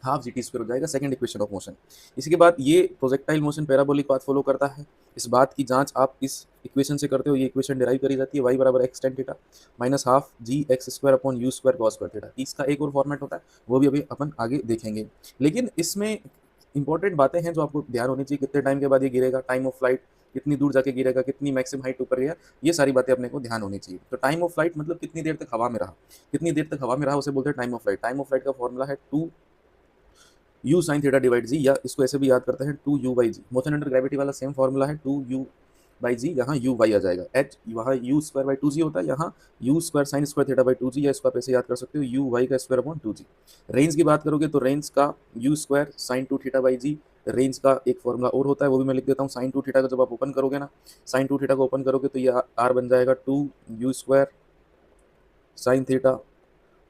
[SPEAKER 1] half g T square हो जाएगा, सेकंड इक्वेशन ऑफ मोशन। इसके बाद ये projectile motion parabolic path follow करता है। इस बात की जांच आप इस इक्वेशन से करते हो, ये इक्वेशन डिराइव करी जाती है, y बराबर x tan theta minus half g x square upon u square cos square theta. इसका एक और फॉर्मेट होता है, वो भी अभी अपन आगे देखेंगे। लेकिन इसमें इंपॉर्टेंट बातें हैं जो आपको ध्यान होनी चाहिए। कितने टाइम के बाद ये गिरेगा, टाइम ऑफ फ्लाइट, कितनी दूर जाके गिरेगा, कितनी मैक्सिमम हाइट ऊपर गया, ये सारी बातें अपने को ध्यान होनी चाहिए। तो टाइम ऑफ फ्लाइट मतलब कितनी देर तक हवा में रहा, कितनी देर तक हवा में रहा उसे बोलते हैं time of flight. Time of flight का फॉर्मूला है 2 u sine theta divide g, या इसको ऐसे भी याद करते हैं 2 u by g. Motion under gravity वाला सेम फॉर्मूला है 2 यू बाई जी, यहाँ यू वाई आ जाएगा। एच वहाँ यू स्क्वायर बाई 2 जी होता है, यहाँ u square sine square theta by 2 g, या इसको आप ऐसे याद कर सकते हो यू वाई का स्क्वायर अपॉन 2 जी। रेंज की बात करोगे तो रेंज का u square sine 2 theta by g. Range का एक फॉर्मूला और होता है, वो भी मैं लिख देता हूँ। साइन 2 थीटा का जब आप ओपन करोगे ना, साइन 2 थीटा को ओपन करोगे तो ये आर बन जाएगा 2 U square sine theta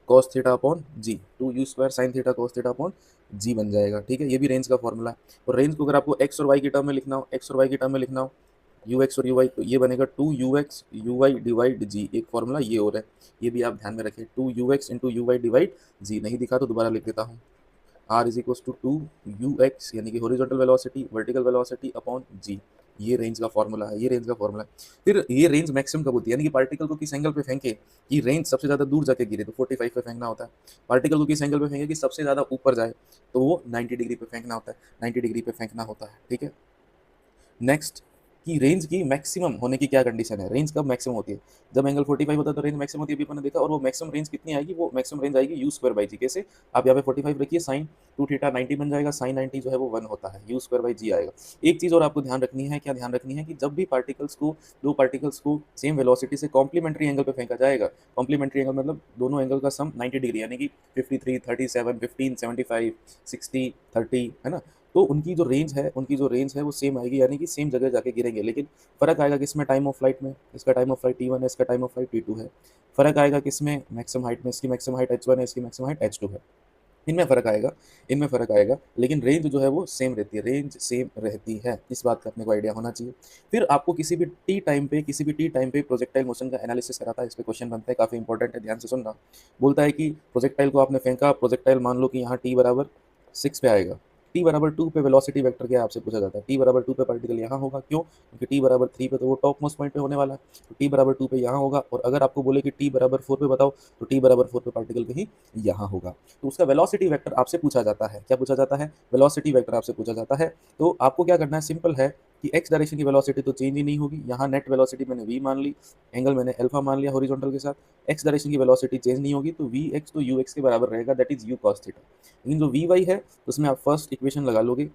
[SPEAKER 1] cos theta upon G, 2 U square sine theta cos theta upon G बन जाएगा। ठीक है, ये भी रेंज का फॉर्मूला है। और रेंज को अगर आपको एक्स और वाई की टर्म में लिखना हो, एक्स और वाई की टर्म में लिखना हो यू एक्स और यू वाई, तो ये बनेगा 2ux यू वाई डिवाइड जी, एक फॉर्मूला ये और है, ये भी आप ध्यान में रखें, 2ux into U Y divide G. नहीं दिखा तो दोबारा लिख देता हूँ, r is equal to 2ux यानी कि horizontal velocity vertical velocity upon G. ये रेंज का फॉर्मूला है, ये रेंज का फॉर्मूला है। फिर ये रेंज मैक्सिमम कब होती है, यानी कि पार्टिकल को किस एंगल पे फेंके कि रेंज सबसे ज़्यादा दूर जाके गिरे, तो 45 पे फेंकना होता है। पार्टिकल को किस एंगल पे फेंके कि सबसे ज़्यादा ऊपर जाए, तो वो 90 डिग्री पे फेंकना होता है, 90 डिग्री पे फेंकना होता है, ठीक है। नेक्स्ट कि रेंज की मैक्सिमम होने की क्या कंडीशन है, रेंज कब मैक्सिमम होती है, जब एंगल 45 होता है तो रेंज मैक्सिमम होती है, अभी अपन ने देखा। और वो मैक्सिमम रेंज कितनी आएगी, वो मैक्सिमम रेंज आएगी यू स्क्वायर बाई जी। कैसे, आप यहाँ पे 45 रखिए, साइन 2 थीटा 90 बन जाएगा, साइन 90 जो है वो 1 होता है, यू स्क्वायर बाई जी आएगा। एक चीज़ और आपको ध्यान रखनी है, क्या ध्यान रखनी है कि जब भी पार्टिकल्स को, दो पार्टिकल्स को सेम वेलोसिटी से कॉम्प्लीमेंट्री एंगल पे फेंका जाएगा, कॉम्प्लीमेंट्री एंगल मतलब दोनों एंगल का सम 90 डिग्री, यानी कि 53 37 15 75 60 30, है ना। तो उनकी जो रेंज है, उनकी जो रेंज है वो सेम आएगी, यानी कि सेम जगह जाके गिरेंगे। लेकिन फ़र्क आएगा किसमें, टाइम ऑफ फ्लाइट में, इसका टाइम ऑफ फ्लाइट T1 है, इसका टाइम ऑफ फ्लाइट T2 है। फ़र्क आएगा किसमें, मैक्सिमम हाइट में, इसकी मैक्सिमम हाइट H1 है, इसकी मैक्सिमम हाइट H2 है। इनमें फ़र्क आएगा, इनमें फ़र्क आएगा, लेकिन रेंज जो है वो सेम रहती है, रेंज सेम रहती है, इस बात का अपने को आइडिया होना चाहिए। फिर आपको किसी भी टी टाइम पे, किसी भी टी टाइम पे प्रोजेक्टाइल मोशन का एनालिसिस कराता है, इस पे क्वेश्चन बनता है, काफ़ी इंपॉर्टेंट है, ध्यान से सुनना। बोलता है कि प्रोजेक्टाइल को आपने फेंका, प्रोजेक्टाइल मान लो कि यहाँ टी बराबर 6 पे आएगा, टी बराबर 2 पे वेलोसिटी वेक्टर क्या है आपसे पूछा जाता है, टी बराबर 2 पे पार्टिकल यहाँ होगा, क्यों, क्योंकि टी बराबर 3 पे तो वो टॉप मोस्ट पॉइंट पे होने वाला है, तो टी बराबर 2 पे यहाँ होगा। और अगर आपको बोले कि टी बराबर 4 पे बताओ, तो टी बराबर 4 पे पार्टिकल कहीं यहाँ होगा। तो उसका वेलोसिटी वेक्टर आपसे पूछा जाता है, क्या पूछा जाता है, वेलोसिटी वेक्टर आपसे पूछा जाता है। तो आपको क्या करना है, सिंपल है कि एक्स डायरेक्शन की वेलोसिटी तो चेंज ही नहीं होगी, यहाँ नेट वेलोसिटी मैंने v मान ली, एंगल मैंने अल्फा मान लिया हॉरिजॉन्टल के साथ, एक्स डायरेक्शन की वेलोसिटी चेंज नहीं होगी, तो वी एक्स तो यू एक्स के बराबर रहेगा, that is you cos theta. लेकिन जो वी वाई है उसमें आप फर्स्ट इक्वेशन लगा लोगे,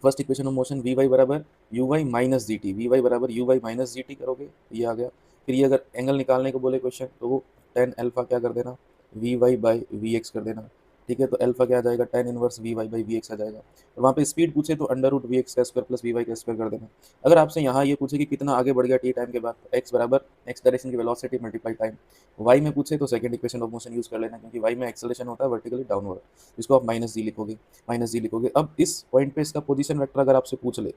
[SPEAKER 1] first equation of motion V Y बराबर you Y minus G T, V Y बराबर you Y minus G T करोगे, ये आ गया। फिर ये अगर एंगल निकालने को बोले क्वेश्चन, तो वो टेन अल्फा क्या कर देना, V Y by V x कर देना, ठीक है। तो अल्फा क्या आ जाएगा, tan inverse V Y by V X आ जाएगा। और वहाँ पे स्पीड पूछे तो अंडर रूट वी एक्स का स्क्वायर प्लस वी वाई का स्क्वायर कर देना। अगर आपसे यहाँ ये पूछे कि कितना आगे बढ़ गया टी टाइम के बाद, तो एक्स बराबर एक्स डायरेक्शन की वेलोसिटी मल्टीप्लाई टाइम, वाई में पूछे तो second equation of motion use कर लेना, क्योंकि वाई में एक्सेलरेशन होता है वर्टिकली डाउनवर्ड, जिसको आप माइनस जी लिखोगे, माइनस जी लिखोगे। अब इस पॉइंट पे इसका पोजीशन वेक्टर अगर आपसे पूछ ले,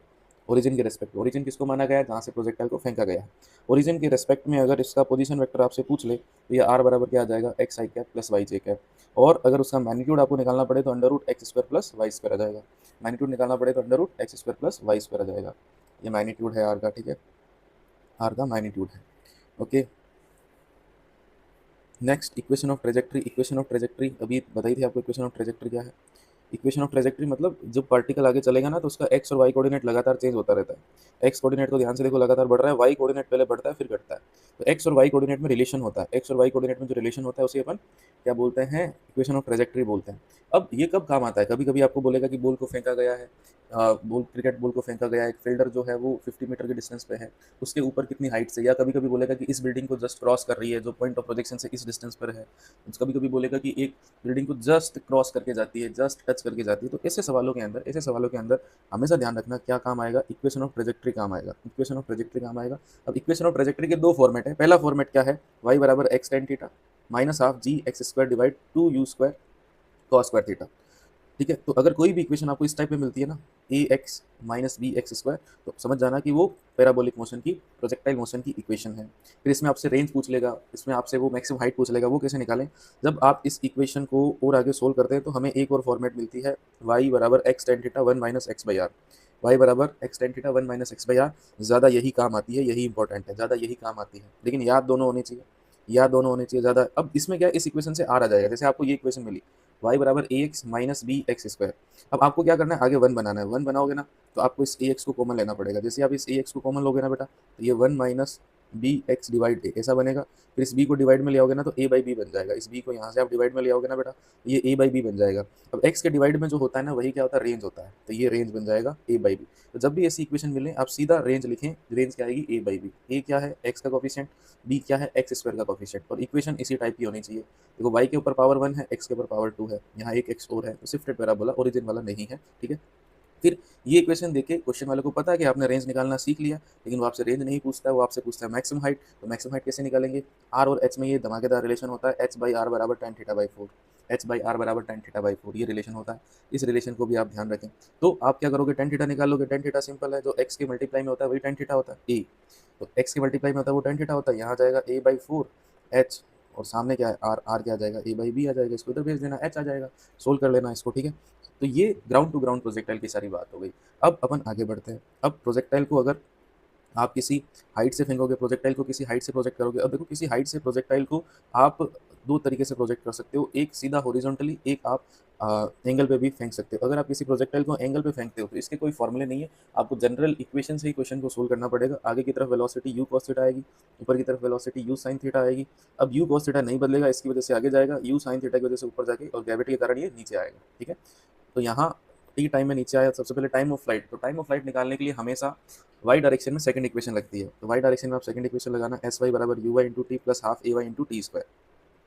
[SPEAKER 1] ओरिजिन के रेस्पेक्ट, ओरिजिन किसको माना गया है, जहाँ से प्रोजेक्टाइल को फेंका गया है, ओरिजिन के रेस्पेक्ट में अगर इसका पोजीशन वेक्टर आपसे पूछ ले, तो ये आर बराबर क्या आ जाएगा, X I cap plus Y J cap. और अगर उसका मैग्नीट्यूड आपको निकालना पड़े तो under root X square plus Y square आ जाएगा, मैग्नीट्यूड निकालना पड़े तो under root X square plus Y square आ जाएगा। ये मैग्नीट्यूड है आर का, ठीक है, आर का मैग्नीट्यूड है, okay. Next equation of trajectory, equation of trajectory अभी बताई थी आपको, इक्वेशन ऑफ ट्रेजेक्ट्री क्या है। इक्वेशन ऑफ ट्रेजेक्ट्री मतलब जब पार्टिकल आगे चलेगा ना, तो उसका एक्स और वाई कोऑर्डिनेट लगातार चेंज होता रहता है। एक्स कोऑर्डिनेट को ध्यान से देखो, लगातार बढ़ रहा है, वाई कोऑर्डिनेट पहले बढ़ता है फिर घटता है। तो एक्स और वाई कोऑर्डिनेट में रिलेशन होता है, एक्स और वाई कोऑर्डिनेट में जो रिलेशन होता है उसे अपन क्या बोलते हैं, इक्वेशन ऑफ ट्रेजेक्ट्री बोलते हैं। अब ये कब काम आता है, कभी कभी आपको बोलेगा कि बॉल को फेंका गया है, बॉल, क्रिकेट बॉल को फेंका गया है, एक फील्डर जो है वो 50 मीटर के डिस्टेंस पे है, उसके ऊपर कितनी हाइट से, या कभी कभी बोलेगा कि इस बिल्डिंग को जस्ट क्रॉस कर रही है, जो पॉइंट ऑफ प्रोजेक्शन से इस डिस्टेंस पर है। कभी कभी बोलेगा कि एक बिल्डिंग को जस्ट क्रॉस करके जाती है, जस्ट टच करके जाती है। तो ऐसे सवालों के अंदर, ऐसे सवालों के अंदर हमेशा ध्यान रखना क्या काम आएगा, इक्वेशन ऑफ ट्रेजेक्ट्री काम आएगा, इक्वेशन ऑफ ट्रेजेक्ट्री काम आएगा। अब इक्वेशन ऑफ ट्रेजेक्ट्री के दो फॉर्मेट है, पहला फॉर्मेट क्या है, वाई बराबर x tan theta minus half g x square divide two u square cos square theta, ठीक है। तो अगर कोई भी इक्वेशन आपको इस टाइप में मिलती है ना, A X minus B X square, तो समझ जाना कि वो पैराबोलिक मोशन की, प्रोजेक्टाइल मोशन की इक्वेशन है। फिर इसमें आपसे रेंज पूछ लेगा, इसमें आपसे वो मैक्सिमम हाइट पूछ लेगा, वो कैसे निकालें। जब आप इस इक्वेशन को और आगे सोल्व करते हैं तो हमें एक और फॉर्मेट मिलती है, वाई बराबर x tan theta one minus X by R, Y बराबर x tan theta one minus X by R. ज़्यादा यही काम आती है, यही इंपॉर्टेंट है, ज़्यादा यही काम आती है, लेकिन याद दोनों होनी चाहिए, याद दोनों होने चाहिए ज़्यादा। अब इसमें क्या, इस इक्वेशन से आर आ जाएगा, जैसे आपको ये इक्वेशन मिली, वाई बराबर A X minus B X square. अब आपको क्या करना है, आगे वन बनाना है, वन बनाओगे ना तो आपको इस ए एक्स को कॉमन लेना पड़ेगा। जैसे आप इस ए एक्स को कॉमन लोगे ना बेटा, तो ये one minus B X divide A ऐसा बनेगा। फिर इस बी को डिवाइड में ले आओगे ना तो ए बाई बी बन जाएगा, इस बी को यहाँ से आप डिवाइड में ले आओगे ना बेटा, तो ये ए बाई बी बन जाएगा। अब एक्स के डिवाइड में जो होता है ना, वही क्या होता है, रेंज होता है, तो ये रेंज बन जाएगा ए बाई बी। तो जब भी ऐसी इक्वेशन मिले आप सीधा रेंज लिखें, रेंज क्या आएगी, ए बाई बी। ए क्या है, एक्स का कोफिशिएंट, बी क्या है, एक्स स्क्वायर का कोफिशिएंट। और इक्वेशन इसी टाइप की होनी चाहिए। देखो वाई के ऊपर पावर वन है, एक्स के ऊपर पावर टू है, यहाँ एक एक्स और है, तो शिफ्टेड पैराबोला, ओरिजिन वाला नहीं है, ठीक है। फिर ये इक्वेशन देख के क्वेश्चन वाले को पता है कि आपने रेंज निकालना सीख लिया, लेकिन वो आपसे रेंज नहीं पूछता है, वो आपसे पूछता है मैक्सिमम हाइट। तो मैक्सिमम हाइट कैसे निकालेंगे? आर और एच में ये धमाकेदार रिलेशन होता है, एच बाई आर बराबर tan theta by 4, h by r बराबर tan थीटा बाई 4, ये रिलेशन होता है। इस रिलेशन को भी आप ध्यान रखें। तो आप क्या करोगे, tan थीटा निकाल लोगे। tan थीटा सिंपल है, जो एक्स के मल्टीप्लाई में होता है वही tan थीटा होता है, ए। तो एक्स के मल्टीप्लाई में होता है वो tan थीटा होता है, यहाँ जाएगा a बाई 4 एच, और सामने क्या है आर, आर क्या आ जाएगा a बाई बी आ जाएगा, इसको इधर भेज देना, एच आ जाएगा। सोल्व कर लेना इसको, ठीक है। तो ये ग्राउंड टू ग्राउंड प्रोजेक्टाइल की सारी बात हो गई। अब अपन आगे बढ़ते हैं। अब प्रोजेक्टाइल को अगर आप किसी हाइट से फेंकोगे, प्रोजेक्टाइल को किसी हाइट से प्रोजेक्ट करोगे। अब देखो, किसी हाइट से प्रोजेक्टाइल को आप दो तरीके से प्रोजेक्ट कर सकते हो, एक सीधा हॉरिजॉन्टली, एक आप एंगल पे भी फेंक सकते हो। अगर आप किसी प्रोजेक्टाइल को एंगल पे फेंकते हो तो इसके कोई फॉर्मूले नहीं है, आपको जनरल इक्वेशन से ही क्वेश्चन को सोल्व करना पड़ेगा। आगे की तरफ वेलोसिटी u cos थीटा आएगी, ऊपर की तरफ वेलोसिटी u sin थीटा आएगी। अब u cos थीटा नहीं बदलेगा, इसकी वजह से आगे जाएगा, u sin थीटा की वजह से ऊपर जाके, और ग्रेविटी के कारण ये नीचे आएगा, ठीक है। तो यहाँ टी टाइम में नीचे आया, सबसे पहले टाइम ऑफ फ्लाइट। तो टाइम ऑफ फ्लाइट निकालने के लिए हमेशा वाई डायरेक्शन में सेकंड इक्वेशन लगती है। तो वाई डायरेक्शन में आप सेकंड इक्वेशन लगाना, एस वाई बराबर you y into t plus half a y into t square.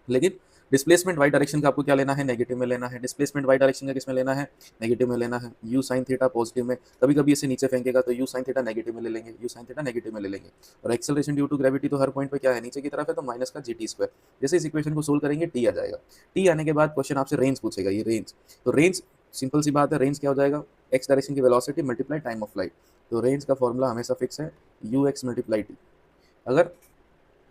[SPEAKER 1] लेकिन डिस्प्लेसमेंट वाई डायरेक्शन का आपको क्या लेना है, नेगेटिव में लेना है। डिस्प्लेसमेंट वाई डायरेक्शन का किसमें लेना है, नेगेटिव में लेना है। यू साइन थीटा पॉजिटिव में, कभी कभी इसे नीचे फेंकेगा तो यू साइन थीटा नेगेटिव में ले लेंगे, यू साइन थीटा नेगेटिव में ले लेंगे। और एक्सेलरेशन ड्यू टू ग्रेविटी तो हर पॉइंट पे क्या है, नीचे की तरफ है, तो माइनस का जी टी स्क्वायर। जैसे इस इक्वेशन को सोल्व करेंगे टी आ जाएगा। टी आने के बाद क्वेश्चन आपसे रेंज पूछेगा, ये रेंज। तो रेंज सिंपल सी बात है, रेंज क्या हो जाएगा, एक्स डायरेक्शन की velocity multiply time of flight. तो रेंज का फॉर्मूला हमेशा फिक्स है, यू एक्स मल्टीप्लाई टी। अगर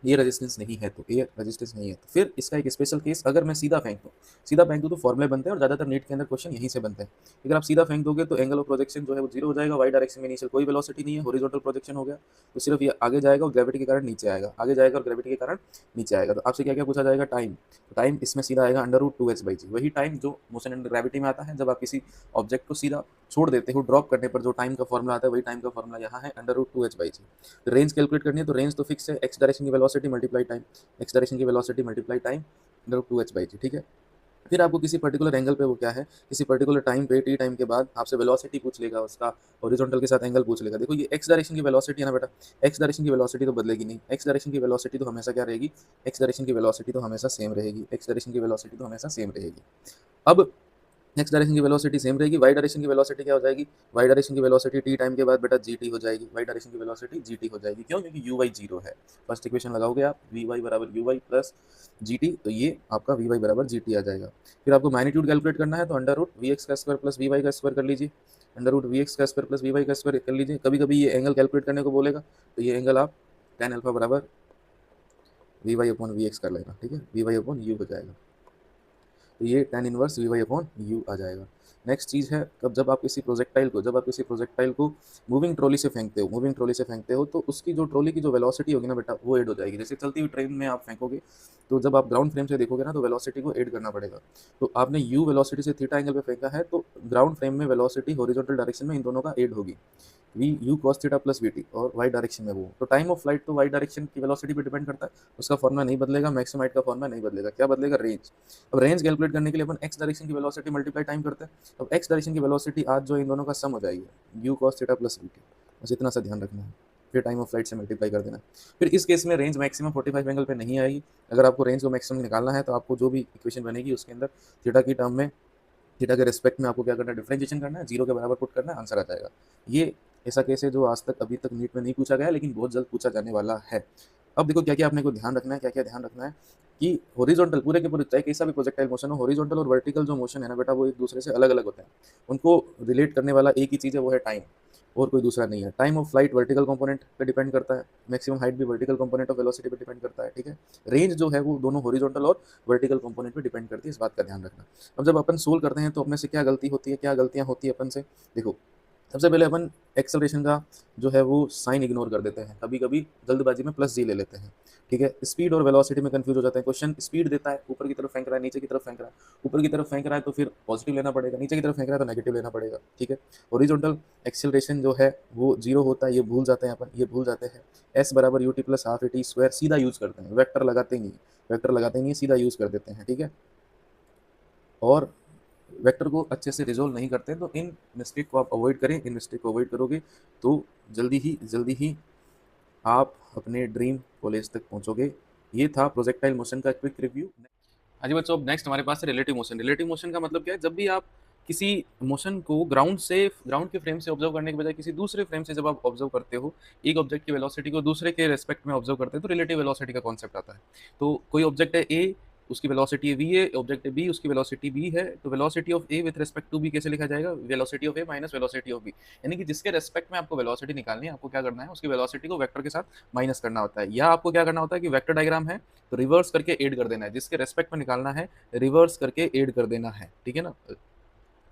[SPEAKER 1] ये रेजिस्टेंस नहीं है तो, ये रेजिस्टेंस नहीं है तो फिर इसका एक स्पेशल केस, अगर मैं सीधा फेंक दूँ, सीधा फेंक दूँ तो फॉर्मुले बनते हैं, और ज़्यादातर नीट के अंदर क्वेश्चन यहीं से बनते हैं। अगर आप सीधा फेंक दोगे तो एंगल ऑफ प्रोजेक्शन जो है वो जीरो हो जाएगा, वाई डायरेक्शन में इनिशियल कोई वेलोसिटी नहीं है, हॉरिजॉन्टल प्रोजेक्शन हो गया, तो सिर्फ ये आगे जाएगा और ग्रेविटी के कारण नीचे आएगा, आगे जाएगा और ग्रेविटी के कारण नीचे आएगा। तो आपसे क्या क्या पूछा जाएगा, टाइम। तो टाइम इसमें सीधा आएगा अंडर रूट 2h/g, वही टाइम जो मोशन एंड ग्रेविटी में आता है। जब आप किसी ऑब्जेक्ट को सीधा छोड़ देते हो, ड्रॉप करने पर जो टाइम का फॉर्मुला आता है, वही टाइम का फॉर्मुला यहाँ है, under root 2h/g। Range calculate करनी है तो रेंज तो फिक्स है, एक्स डायरेक्शन की velocity multiply time, X direction की velocity multiply time under 2h/g, ठीक है। फिर आपको किसी पर्टिकुलर एंगल पे, वो क्या है, किसी पर्टिकुलर टाइम पे, टी टाइम के बाद आपसे वेलोसिटी पूछ लेगा, उसका हॉरिजॉन्टल के साथ एंगल पूछ लेगा। देखो ये एक्स डायरेक्शन की वेलोसिटी है ना बेटा, एक्स डायरेक्शन की वेलोसिटी तो बदलेगी नहीं, एक्स डायरेक्शन की वेलोसिटी तो हमेशा क्या रहेगी, एक्स डायरेक्शन की वेलोसिटी तो हमेशा सेम रहेगी, एक्स डायरेक्शन की वेलोसिटी तो हमेशा सेम रहेगी। अब एक्स डायरेक्शन की वेलोसिटी सेम रहेगी, वाई डायरेक्शन की वेलोसिटी क्या हो जाएगी, वाई डायरेक्शन की वेलोसिटी टी टाइम के बाद बेटा जी टी हो जाएगी, वाई डायरेक्शन की वेलोसिटी जी टी हो जाएगी। क्यों, क्योंकि यू वाई जीरो है। फर्स्ट इक्वेशन लगाओगे आप, वी वाई बराबर you y plus g t, तो ये आपका वी वाई बराबर जी टी आ जाएगा। फिर आपको मैग्नीट्यूड कैलकुलेट करना है, तो अंडर रूट वी एक्स का स्क्वायर प्लस वी वाई का स्क्वायर कर लीजिए, अंडर रूट वी एक्स का स्क्वायर प्लस वी वाई का स्क्वायर कर लीजिए। कभी कभी ये एंगल कैलकुलेट करने को बोलेगा, तो ये एंगल आप tan अल्फा बराबर v Y upon v x कर लेना, ठीक है, वी वाई अपॉन यू हो जाएगा। तो ये tan inverse V Y upon U आ जाएगा। नेक्स्ट चीज़ है, कब जब आप किसी प्रोजेक्टाइल को मूविंग ट्रॉली से फेंकते हो, मूविंग ट्रॉली से फेंकते हो, तो उसकी जो ट्रॉली की जो वेलोसिटी होगी ना बेटा, वो ऐड हो जाएगी। जैसे चलती हुई ट्रेन में आप फेंकोगे, तो जब आप ग्राउंड फ्रेम से देखोगे ना, तो वेलोसिटी को ऐड करना पड़ेगा। तो आपने यू वेलोसिटी से थीटा एंगल पे फेंका है, तो ग्राउंड फ्रेम में वेलोसिटी हॉरिजॉन्टल डायरेक्शन में इन दोनों का ऐड होगी, v u cos theta plus v t, और वाई डायरेक्शन में वो। तो टाइम ऑफ फ्लाइट तो वाई डायरेक्शन की वेलोसिटी पे डिपेंड करता है, उसका फॉर्मुला नहीं बदलेगा, मैक्सिमम हाइट का फॉर्मुला नहीं बदलेगा, क्या बदलेगा, रेंज। अब रेंज कैलकुलेट करने के लिए अपन एक्स डायरेक्शन की वेलोसिटी मल्टीप्लाई टाइम करते हैं। अब एक्स डायरेक्शन की वेलोसिटी आज जो इन दोनों का सम हो जाएगी, you cos theta plus v T, बस इतना सा ध्यान रखना है। फिर टाइम ऑफ फ्लाइट से मल्टीप्लाई कर देना। फिर इस केस में रेंज मैक्सिमम 45 एंगल पे नहीं आएगी। अगर आपको रेंज को मैक्सिमम निकालना है, तो आपको जो भी इक्वेशन बनेगी उसके अंदर थीटा की टर्म में, थीटा के रिस्पेक्ट में आपको क्या करना है, डिफरेंशिएशन करना है, जीरो के बराबर पुट करना है, आंसर आ जाएगा। ये ऐसा केस है जो आज तक अभी तक नीट में नहीं पूछा गया है, लेकिन बहुत जल्द पूछा जाने वाला है। अब देखो क्या क्या आपने को ध्यान रखना है, क्या क्या ध्यान रखना है कि हॉरिजॉन्टल पूरे के पूरे, चाहे कैसा भी प्रोजेक्टाइल मोशन हो, हॉरिजॉन्टल और वर्टिकल जो मोशन है ना बेटा, वो एक दूसरे से अलग अलग होते हैं। उनको रिलेट करने वाला एक ही चीज़ है, वो है टाइम, और कोई दूसरा नहीं है। Time of flight vertical component पे डिपेंड करता है, मैक्सिमम हाइट भी वर्टिकल कंपोनेंट ऑफ वेलोसिटी पे डिपेंड करता है, ठीक है। रेंज जो है वो दोनों हॉरिजॉन्टल और वर्टिकल कंपोनेंट पे डिपेंड करती है, इस बात का ध्यान रखना। अब जब अपन सोल्व करते हैं तो अपने से क्या गलती होती है, क्या गलतियाँ होती है अपन से, देखो। सबसे पहले अपन एक्सेलरेशन का जो है वो साइन इग्नोर कर देते हैं, कभी कभी जल्दबाजी में प्लस जी ले लेते हैं, ठीक है। स्पीड और वेलोसिटी में कंफ्यूज हो जाते हैं। क्वेश्चन स्पीड देता है, ऊपर की तरफ फेंक रहा है, नीचे की तरफ फेंक रहा है, ऊपर की तरफ फेंक रहा है तो फिर पॉजिटिव लेना पड़ेगा, नीचे की तरफ फेंक रहा है तो नेगेटिव लेना पड़ेगा, ठीक है। हॉरिजॉन्टल एक्सेलरेशन जो है वो जीरो होता है, ये भूल जाते हैं अपन, ये भूल जाते हैं। एस बराबर U T plus half A T square सीधा यूज करते हैं, वेक्टर लगाते ही नहीं, वेक्टर लगाते ही नहीं, सीधा यूज कर देते हैं, ठीक है। और वेक्टर को अच्छे से रिजोल्व नहीं करते, तो इन मिस्टेक को आप अवॉइड करें। इन मिस्टेक को अवॉइड करोगे तो जल्दी ही आप अपने ड्रीम कॉलेज तक पहुंचोगे। ये था प्रोजेक्टाइल मोशन का क्विक रिव्यू। हाँ जी बच्चों, अब नेक्स्ट हमारे पास है रिलेटिव मोशन। रिलेटिव मोशन का मतलब क्या है, जब भी आप किसी मोशन को ग्राउंड के फ्रेम से ऑब्जर्व करने के बजाय किसी दूसरे फ्रेम से जब आप ऑब्जर्व करते हो, एक ऑब्जेक्ट की वेलोसिटी को दूसरे के रिस्पेक्ट में ऑब्जर्व करते हैं, तो रिलेटिव वेलोसिटी का कॉन्सेप्ट आता है। तो कोई ऑब्जेक्ट है ए, उसकी वेलोसिटी है वी है, ऑब्जेक्ट है बी, उसकी वेलोसिटी बी है, तो velocity of A with respect to B कैसे लिखा जाएगा? Velocity of A minus velocity of B. यानी कि जिसके रिस्पेक्ट में आपको वेलोसिटी निकालनी है, आपको क्या करना है, उसकी वेलोसिटी को वेक्टर के साथ माइनस करना होता है। या आपको क्या करना होता है कि वेक्टर डायग्राम है तो रिवर्स करके ऐड कर देना है, जिसके रेस्पेक्ट में निकालना है रिवर्स करके ऐड कर देना है, ठीक है ना।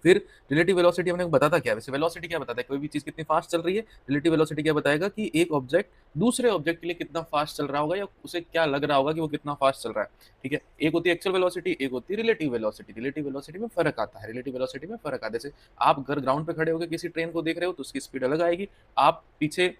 [SPEAKER 1] फिर रिलेटिव वेलोसिटी हमने बताता क्या है, वैसे वेलोसिटी क्या बताता है, कोई भी चीज कितनी फास्ट चल रही है, रिलेटिव वेलोसिटी क्या बताएगा कि एक ऑब्जेक्ट दूसरे ऑब्जेक्ट के लिए कितना फास्ट चल रहा होगा या उसे क्या लग रहा होगा कि वो कितना फास्ट चल रहा है, ठीक है। एक होती है एक्चुअल वेलोसिटी, एक होती है रिलेटिव वेलोसिटी। रिलेटिव वेलोसिटी में फर्क आता है, रिलेटिव वेलोसिटी में फर्क आता है। जैसे आप घर ग्राउंड पे खड़े होकर किसी ट्रेन को देख रहे हो तो उसकी स्पीड अलग आएगी, आप पीछे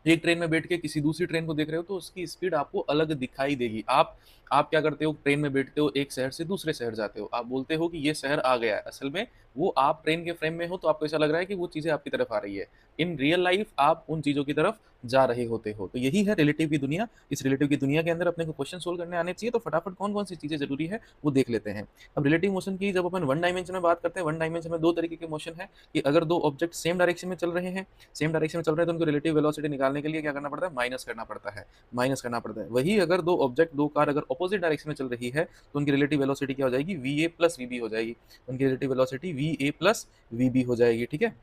[SPEAKER 1] एक ट्रेन में बैठ के किसी दूसरी ट्रेन को देख रहे हो तो उसकी स्पीड आपको अलग दिखाई देगी। आप क्या करते हो, ट्रेन में बैठते हो, एक शहर से दूसरे शहर जाते हो, आप बोलते हो कि ये शहर आ गया है, असल में वो आप ट्रेन के फ्रेम में हो तो आपको ऐसा लग रहा है कि वो चीजें आपकी तरफ आ रही है। इन रियल लाइफ आप उन चीजों की तरफ जा रहे होते हो। तो यही है रिलेटिव की दुनिया। इस रिलेटिव की दुनिया के अंदर अपने को क्वेश्चन सोल्व करने आने चाहिए, तो फटाफट कौन कौन सी चीजें जरूरी है वो देख लेते हैं। अब रिलेटिव मोशन की जब अपन वन डायमेंशन में बात करते हैं, वन डायमेंशन में दो तरीके के मोशन है कि अगर दो ऑब्जेक्ट सेम डायरेक्शन में चल रहे हैं, सेम डायरेक्शन में चल रहे हैं, तो उनको रिलेटिव वेलोसिटी निकालने के लिए क्या करना पड़ता है, माइनस करना पड़ता है, माइनस करना पड़ता है। वही अगर दो ऑब्जेक्ट, दो कार अगर ऑपोजिट डायरेक्शन में चल रही है तो उनकी रिलेटिव वेलोसिटी क्या हो जाएगी, v A plus v B हो जाएगी। उनकी relative velocity v A plus v B हो जाएगी, ठीक है।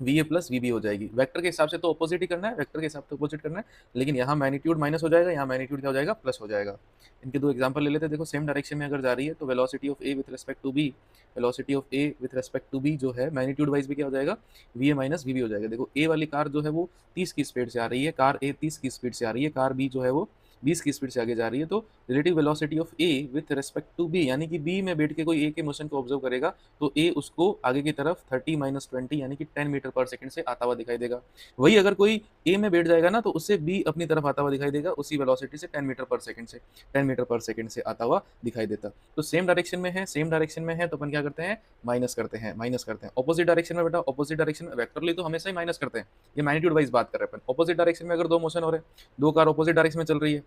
[SPEAKER 1] V A plus v B हो जाएगी। वेक्टर के हिसाब से तो ऑपोजिट ही करना है, वेक्टर के हिसाब से ऑपोजिट करना है, लेकिन यहाँ मैग्नीट्यूड माइनस हो जाएगा, यहाँ मैग्नीट्यूड क्या हो जाएगा, प्लस हो जाएगा। इनके दो एग्जांपल ले लेते हैं। देखो सेम डायरेक्शन में अगर जा रही है तो velocity of A with respect to B, velocity of A with respect to B जो है मैग्नीट्यूड वाइज भी क्या हो जाएगा, v A minus v B हो जाएगा। देखो ए वाली कार जो है वो 30 की स्पीड से आ रही है, कार ए 30 की स्पीड से आ रही है, कार बी जो है वो 20 की स्पीड से आगे जा रही है। तो relative velocity of A with respect to B, यानी कि बी में बैठ के कोई ए के मोशन को ऑब्जर्व करेगा तो ए उसको आगे की तरफ 30 माइनस 20 यानी कि 10 मीटर पर सेकंड से आता हुआ दिखाई देगा। वही अगर कोई ए में बैठ जाएगा ना तो उससे बी अपनी तरफ आता हुआ दिखाई देगा, उसी वेलोसिटी से 10 मीटर पर सेकंड से, 10 मीटर पर सेकंड से आता हुआ दिखाई देता। तो सेम डायरेक्शन में है, सेम डायरेक्शन में है तो अपन क्या करते हैं, माइनस करते हैं, माइनस करते हैं। ऑपोजिट डायरेक्शन में बेटा, ऑपोजिट डायरेक्शन में वेक्टरली तो हमेशा ही माइनस करते हैं, ये मैग्नीट्यूड वाइज बात कर रहे हैं अपन। ऑपोजिट डायरेक्शन में अगर दो मोशन हो रहे हैं, दो कार ऑपोजिट डायरेक्शन में चल रही है,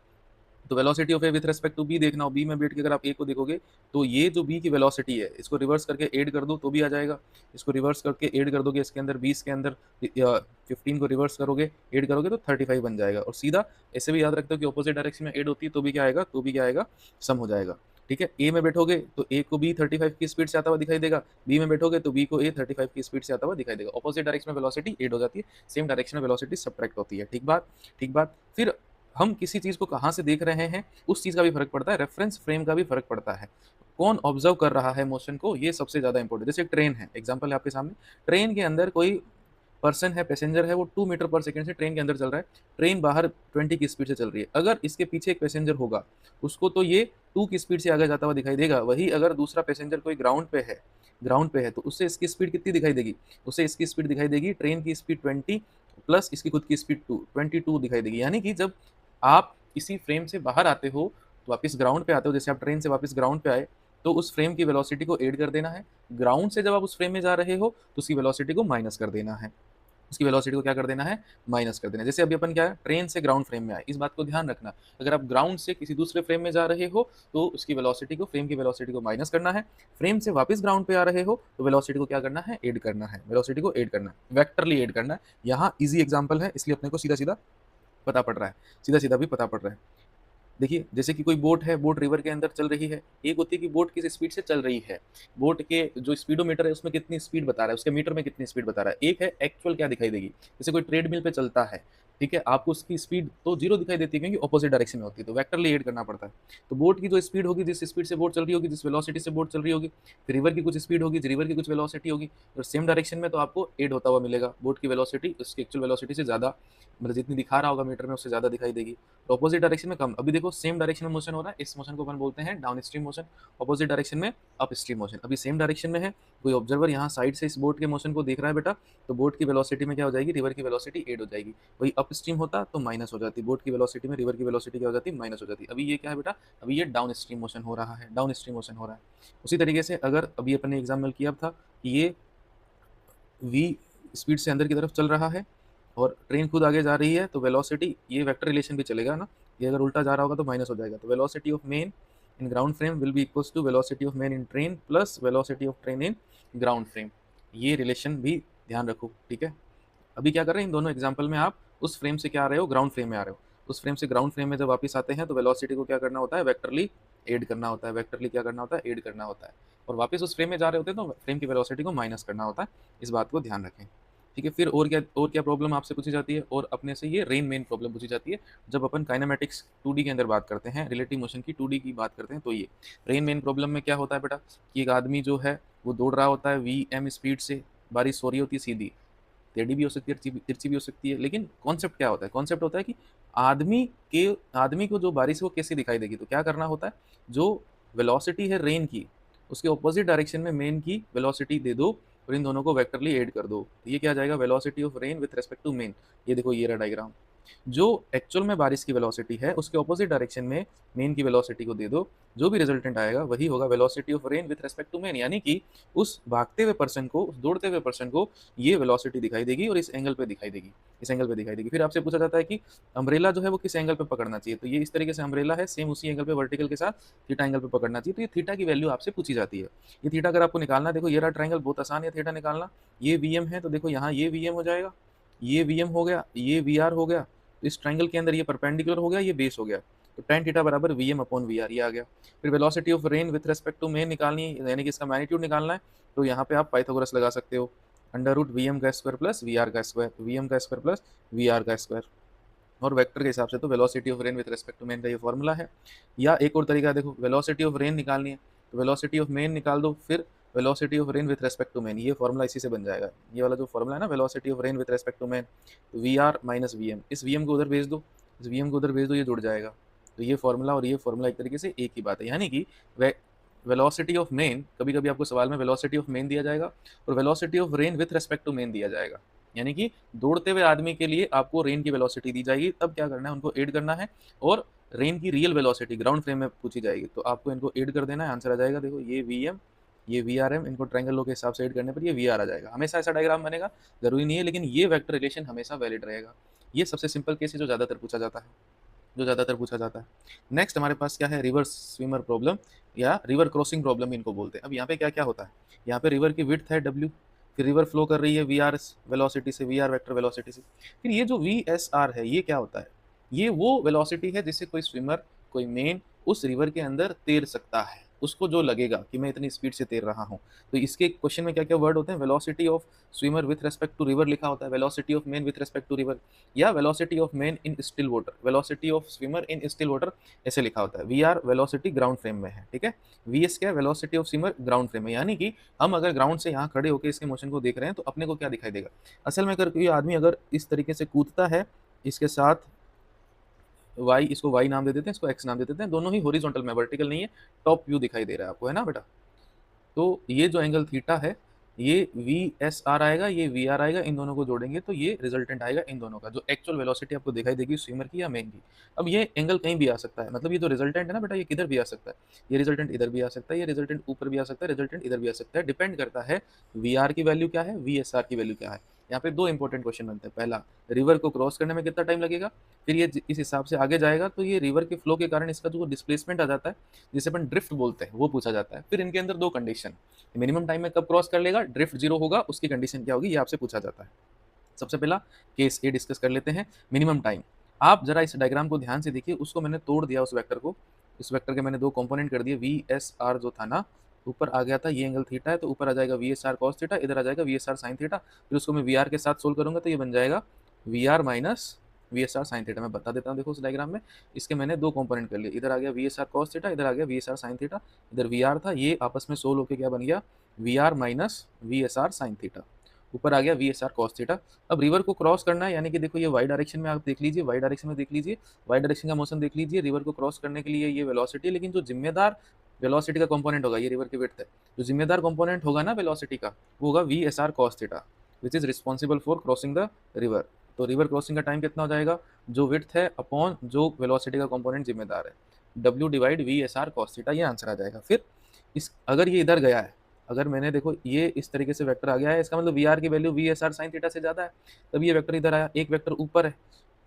[SPEAKER 1] तो velocity of A with respect to B देखना हो, बी में बैठ के अगर आप ए को देखोगे तो ये जो बी की वेलोसिटी है इसको रिवर्स करके ऐड कर दो तो भी आ जाएगा, इसको रिवर्स करके ऐड कर दोगे इसके अंदर 20 के अंदर 15 को रिवर्स करोगे ऐड करोगे तो 35 बन जाएगा। और सीधा ऐसे भी याद रखते हो कि ऑपोजिट डायरेक्शन में ऐड होती है तो भी क्या आएगा, तो भी क्या आएगा, सम हो जाएगा, ठीक है। ए में बैठोगे तो ए को बी 35 की स्पीड से आता हुआ दिखाई देगा, बी में बैठोगे तो बी को ए 35 की स्पीड से आता हुआ दिखाई देगा। ऑपोजिट डायरेक्शन में वेलोसिटी ऐड हो जाती है, सेम डायरेक्शन में वेलोसिटी सब्ट्रैक्ट होती है, ठीक बात, ठीक बात। फिर हम किसी चीज को कहाँ से देख रहे हैं उस चीज का भी फर्क पड़ता है, रेफरेंस फ्रेम का भी फर्क पड़ता है, कौन ऑब्जर्व कर रहा है मोशन को, ये सबसे ज्यादा इंपॉर्टेंट। जैसे एक ट्रेन है, एग्जांपल है आपके सामने, ट्रेन के अंदर कोई पर्सन है, पैसेंजर है, वो 2 मीटर पर सेकंड से ट्रेन के अंदर चल रहा है, ट्रेन बाहर 20 की स्पीड से चल रही है। अगर इसके पीछे एक पैसेंजर होगा उसको तो ये 2 की स्पीड से आगे जाता हुआ दिखाई देगा। वही अगर दूसरा पैसेंजर कोई ग्राउंड पे है तो उससे इसकी स्पीड कितनी दिखाई देगी, उससे इसकी स्पीड दिखाई देगी, ट्रेन की स्पीड 20 प्लस इसकी खुद की स्पीड 22 दिखाई देगी। यानी कि जब आप इसी फ्रेम से बाहर आते हो, वापस ग्राउंड पे आते हो, जैसे आप ट्रेन से वापस ग्राउंड पे आए तो उस फ्रेम की वेलोसिटी को ऐड कर देना है, ग्राउंड से जब आप उस फ्रेम में जा रहे हो तो उसकी वेलोसिटी को माइनस कर देना है, उसकी वेलोसिटी को क्या कर देना है, माइनस कर देना है। जैसे अभी अपन क्या है, ट्रेन से ग्राउंड फ्रेम में आए, इस बात को ध्यान रखना, अगर आप ग्राउंड से किसी दूसरे फ्रेम में जा रहे हो तो उसकी वेलोसिटी को, फ्रेम की वेलोसिटी को माइनस करना है, फ्रेम से वापस ग्राउंड पे आ रहे हो तो वेलोसिटी को क्या करना है, ऐड करना है, वेलोसिटी को ऐड करना है, वेक्टरली ऐड करना है। यहाँ इजी एग्जांपल है इसलिए अपने को सीधा सीधा पता पड़ रहा है, सीधा सीधा भी पता पड़ रहा है। देखिए जैसे कि कोई बोट है, बोट रिवर के अंदर चल रही है, एक होती है कि बोट किस स्पीड से चल रही है, बोट के जो स्पीडोमीटर है उसमें कितनी स्पीड बता रहा है, उसके मीटर में कितनी स्पीड बता रहा है। एक है एक्चुअल क्या दिखाई देगी, जैसे कोई ट्रेडमिल पे चलता है, ठीक है, आपको उसकी स्पीड तो जीरो दिखाई देती है क्योंकि ऑपोजिट डायरेक्शन में होती है, तो वेक्टरली ऐड करना पड़ता है। तो बोट की जो स्पीड होगी, जिस स्पीड से बोट चल रही होगी, जिस वेलोसिटी से बोट चल रही होगी, फिर रिवर की कुछ स्पीड होगी, रिवर की कुछ वेलोसिटी होगी, और सेम डायरेक्शन में तो आपको ऐड होता हुआ मिलेगा, बोट की वेलोसिटी उसकी एक्चुअल वेलोसिटी से ज़्यादा, मतलब जितनी दिखा रहा होगा मीटर में उससे ज़्यादा दिखाई देगी, तो ऑपोजिट डायरेक्शन में कम। अभी देखो सेम डायरेक्शन में मोशन हो रहा है, इस मोशन को अपन बोलते हैं down stream motion, opposite direction में अप स्ट्रीम मोशन। अभी सेम डायरेक्शन में है, कोई ऑब्जर्वर यहाँ साइड से इस बोट के मोशन को देख रहा है बेटा, तो बोट की वेलोसिटी में क्या हो जाएगी, रिवर की वेलोसिटी ऐड हो जाएगी। वही अप स्ट्रीम होता तो माइनस हो जाती, बोट की वेलोसिटी में रिवर की वेलोसिटी क्या हो जाती, माइनस हो जाती। अभी ये क्या है बेटा, अभी ये डाउन स्ट्रीम मोशन हो रहा है, डाउन स्ट्रीम मोशन हो रहा है। उसी तरीके से अगर अभी अपन ने एग्जाम्पल किया था कि ये v स्पीड से अंदर की तरफ चल रहा है और ट्रेन खुद आगे जा रही है, तो वेलोसिटी, ये वेक्टर रिलेशन भी चलेगा ना, ये अगर उल्टा जा रहा होगा तो माइनस हो जाएगा, तो velocity of men in ground frame will be equals to velocity of man in train plus velocity of train in ground frame. ये रिलेशन भी ध्यान रखो, ठीक है। अभी क्या कर रहे हैं, इन दोनों एग्जाम्पल में आप उस फ्रेम से क्या आ रहे हो, ग्राउंड फ्रेम में आ रहे हो। उस फ्रेम से ग्राउंड फ्रेम में जब वापस आते हैं तो वेलोसिटी को क्या करना होता है, वेक्टरली एड करना होता है, वेक्टरली क्या करना होता है, एड करना होता है। और वापस उस फ्रेम में जा रहे होते हैं तो फ्रेम की वेलोसिटी को माइनस करना होता है। इस बात को ध्यान रखें, ठीक है। फिर और क्या प्रॉब्लम आपसे पूछी जाती है, और अपने से ये रेन मेन प्रॉब्लम पूछी जाती है जब अपन काइनेमेटिक्स 2D के अंदर बात करते हैं, रिलेटिव मोशन की 2D की बात करते हैं। तो ये रेन मेन प्रॉब्लम में क्या होता है बेटा, कि एक आदमी जो है वो दौड़ रहा होता है वी स्पीड से, बारिश हो रही होती है सीधी, टेढ़ी भी हो सकती है, तिरछी भी हो सकती है, लेकिन कॉन्सेप्ट क्या होता है, कॉन्सेप्ट होता है कि आदमी के आदमी को जो बारिश है वो कैसी दिखाई देगी। तो क्या करना होता है, जो वेलोसिटी है रेन की, उसके ऑपोजिट डायरेक्शन में मेन की वेलोसिटी दे दो और इन दोनों को वेक्टरली ऐड कर दो। तो ये क्या आ जाएगा, velocity of rain with respect to men. ये देखो ये रहा डायग्राम, जो एक्चुअल में बारिश की वेलोसिटी है उसके ऑपोजिट डायरेक्शन में मेन की वेलोसिटी को दे दो, जो भी रिजल्टेंट आएगा वही होगा velocity of rain with respect to men. यानी कि उस भागते हुए पर्सन को, उस दौड़ते हुए पर्सन को ये वेलोसिटी दिखाई देगी और इस एंगल पे दिखाई देगी, इस एंगल पे दिखाई देगी। फिर आपसे पूछा जाता है कि अम्ब्रेला जो है वो किस एंगल पे पकड़ना चाहिए। तो ये इस तरीके से अम्ब्रेला है, सेम उसी एंगल पे वर्टिकल के साथ थीटा एंगल पे पकड़ना चाहिए। तो ये थीटा की वैल्यू आपसे पूछी जाती है। ये थीटा अगर आपको निकालना है, देखो ये रहा ट्रायंगल, बहुत आसान है थीटा निकालना। ये वी है तो देखो यहाँ ये वी हो जाएगा, ये वी हो गया, ये वी हो गया। तो इस ट्रायंगल के अंदर ये परपेंडिकुलर हो गया, ये बेस हो गया। तो tan थीटा बराबर v m upon v r, ये आ गया। फिर velocity of rain with respect to men निकालनी है, यानी कि इसका मैग्नीट्यूड निकालना है। तो यहाँ पे आप पाइथागोरस लगा सकते हो, अंडर रूट वी एम का स्क्वायर प्लस वी आर का स्क्वायर, वी एम का स्क्वायर प्लस वी आर का स्क्वायर। और वेक्टर के हिसाब से तो velocity of rain with respect to men का ये फॉर्मूला है। या एक और तरीका देखो, वेलोसिटी ऑफ रेन निकालनी है तो वेलोसिटी ऑफ मेन निकाल दो, फिर velocity of rain with respect to men, ये फॉर्मूला इसी से बन जाएगा। ये वाला जो फॉर्मूला है ना, velocity of rain with respect to men, तो we are minus V M, इस वी एम को उधर भेज दो, इस वी एम को उधर भेज दो, ये जुड़ जाएगा। तो ये फॉर्मूला और ये फॉर्मूला एक तरीके से एक ही बात है। यानी कि वेलोसिटी ऑफ मेन, कभी कभी आपको सवाल में वेलोसिटी ऑफ मेन दिया जाएगा और velocity of rain with respect to men दिया जाएगा। यानी कि दौड़ते हुए आदमी के लिए आपको रेन की वेलोसिटी दी जाएगी, तब क्या करना है, उनको ऐड करना है। और रेन की रियल वेलोसिटी ग्राउंड फ्रेम में पूछी जाएगी, तो आपको इनको ऐड कर देना है, आंसर आ जाएगा। देखो ये वी एम, ये वी आर एम, इनको ट्रायंगल लो के हिसाब से ऐड करने पर ये वी आर आ जाएगा। हमेशा ऐसा डायग्राम बनेगा जरूरी नहीं है, लेकिन ये वेक्टर रिलेशन हमेशा वैलिड रहेगा। ये सबसे सिंपल केस है जो ज़्यादातर पूछा जाता है, जो ज़्यादातर पूछा जाता है। नेक्स्ट हमारे पास क्या है, रिवर स्विमर प्रॉब्लम या रिवर क्रॉसिंग प्रॉब्लम इनको बोलते हैं। अब यहाँ पे क्या क्या होता है, यहाँ पे रिवर की विड्थ है डब्ल्यू, फिर रिवर फ्लो कर रही है वी आर वेलोसिटी से, वी आर वेक्टर वेलोसिटी से। फिर ये जो वी एस आर है ये क्या होता है, ये वो वेलोसिटी है जिससे कोई स्विमर, कोई मेन उस रिवर के अंदर तैर सकता है, उसको जो लगेगा कि मैं इतनी स्पीड से तैर रहा हूँ। तो इसके क्वेश्चन में क्या क्या वर्ड होते हैं, velocity of swimmer with respect to river लिखा होता है, velocity of men with respect to river, या velocity of men in still water, velocity of swimmer in still water, ऐसे लिखा होता है। We R velocity ground frame में है, ठीक है। वी एस क्या है, velocity of swimmer ground frame में। यानी कि हम अगर ग्राउंड से यहाँ खड़े होकर इसके मोशन को देख रहे हैं तो अपने को क्या दिखाई देगा, असल में अगर कोई आदमी अगर इस तरीके से कूदता है, इसके साथ वाई, इसको वाई नाम दे देते हैं, इसको एक्स नाम दे देते हैं, दोनों ही हॉरिजॉन्टल में, वर्टिकल नहीं है, टॉप व्यू दिखाई दे रहा है आपको, है ना बेटा। तो ये जो एंगल थीटा है ये वी एस आर आएगा, ये वी आर आएगा, इन दोनों को जोड़ेंगे तो ये रिजल्टेंट आएगा इन दोनों का, जो एक्चुअल वेलोसिटी आपको दिखाई देगी स्विमर की या मेन की। अब ये एंगल कहीं भी आ सकता है, मतलब ये जो रिजल्टेंट है ना बेटा, ये किधर भी आ सकता है, ये रिजल्टेंट इधर भी आ सकता है, ये रिजल्टेंट ऊपर भी आ सकता है, रिजल्टेंट इधर भी आ सकता है, डिपेंड करता है वी आर की वैल्यू क्या है, वी एस आर की वैल्यू क्या है। यहाँ पे दो इंपॉर्टेंट क्वेश्चन बनते हैं, पहला रिवर को क्रॉस करने में कितना टाइम लगेगा, फिर ये इस हिसाब से आगे जाएगा तो ये रिवर के फ्लो के कारण इसका जो डिस्प्लेसमेंट आ जाता है, जिसे अपन ड्रिफ्ट बोलते हैं, वो पूछा जाता है। फिर इनके अंदर दो कंडीशन, मिनिमम टाइम में कब क्रॉस कर लेगा, ड्रिफ्ट जीरो होगा, उसकी कंडीशन क्या होगी, ये आपसे पूछा जाता है। सबसे पहला केस ए डिस्कस कर लेते हैं, मिनिमम टाइम। आप जरा इस डायग्राम को ध्यान से देखिए, उसको मैंने तोड़ दिया उस वेक्टर को, इस वेक्टर के मैंने दो कंपोनेंट कर दिए, वी एस आर जो था ना, ऊपर आ गया था, ये एंगल थीटा है तो ऊपर आ जाएगा we s r cos theta, इधर आ जाएगा we s r sine theta. फिर उसको मैं वी आर के साथ सोल्व करूंगा तो ये बन जाएगा v are minus v s r sine theta. मैं बता देता हूँ, देखो उस डायग्राम में इसके मैंने दो कंपोनेंट कर लिए, इधर आ गया v s r cos theta, इधर आ गया v s r sine theta, इधर वी आर था, ये आपस में सोल्व होकर क्या बन गया, v are minus v s r sine theta, ऊपर आ गया v s r cos theta. अब रिवर को क्रॉस करना है, यानी कि देखो ये वाई डायरेक्शन में आप देख लीजिए, वाई डायरेक्शन में देख लीजिए, वाई डायरेक्शन का मोशन देख लीजिए, रिवर को क्रॉस करने के लिए ये वेलोसिटी, लेकिन जो जिम्मेदार वेलोसिटी का कंपोनेंट होगा, ये रिवर की विड्थ है, जो जिम्मेदार कंपोनेंट होगा ना वेलोसिटी का, वो होगा we s r cos theta, which is responsible for crossing the river. तो रिवर क्रॉसिंग का टाइम कितना हो जाएगा, जो विड्थ है अपॉन जो वेलोसिटी का कंपोनेंट जिम्मेदार है, W divide we s r cos theta, ये आंसर आ जाएगा। फिर इस अगर ये इधर गया है, अगर मैंने देखो ये इस तरीके से वेक्टर आ गया है, इसका मतलब वी आर की value we s r sine theta से ज़्यादा है, तब ये वेक्टर इधर आया, एक वेक्टर ऊपर है,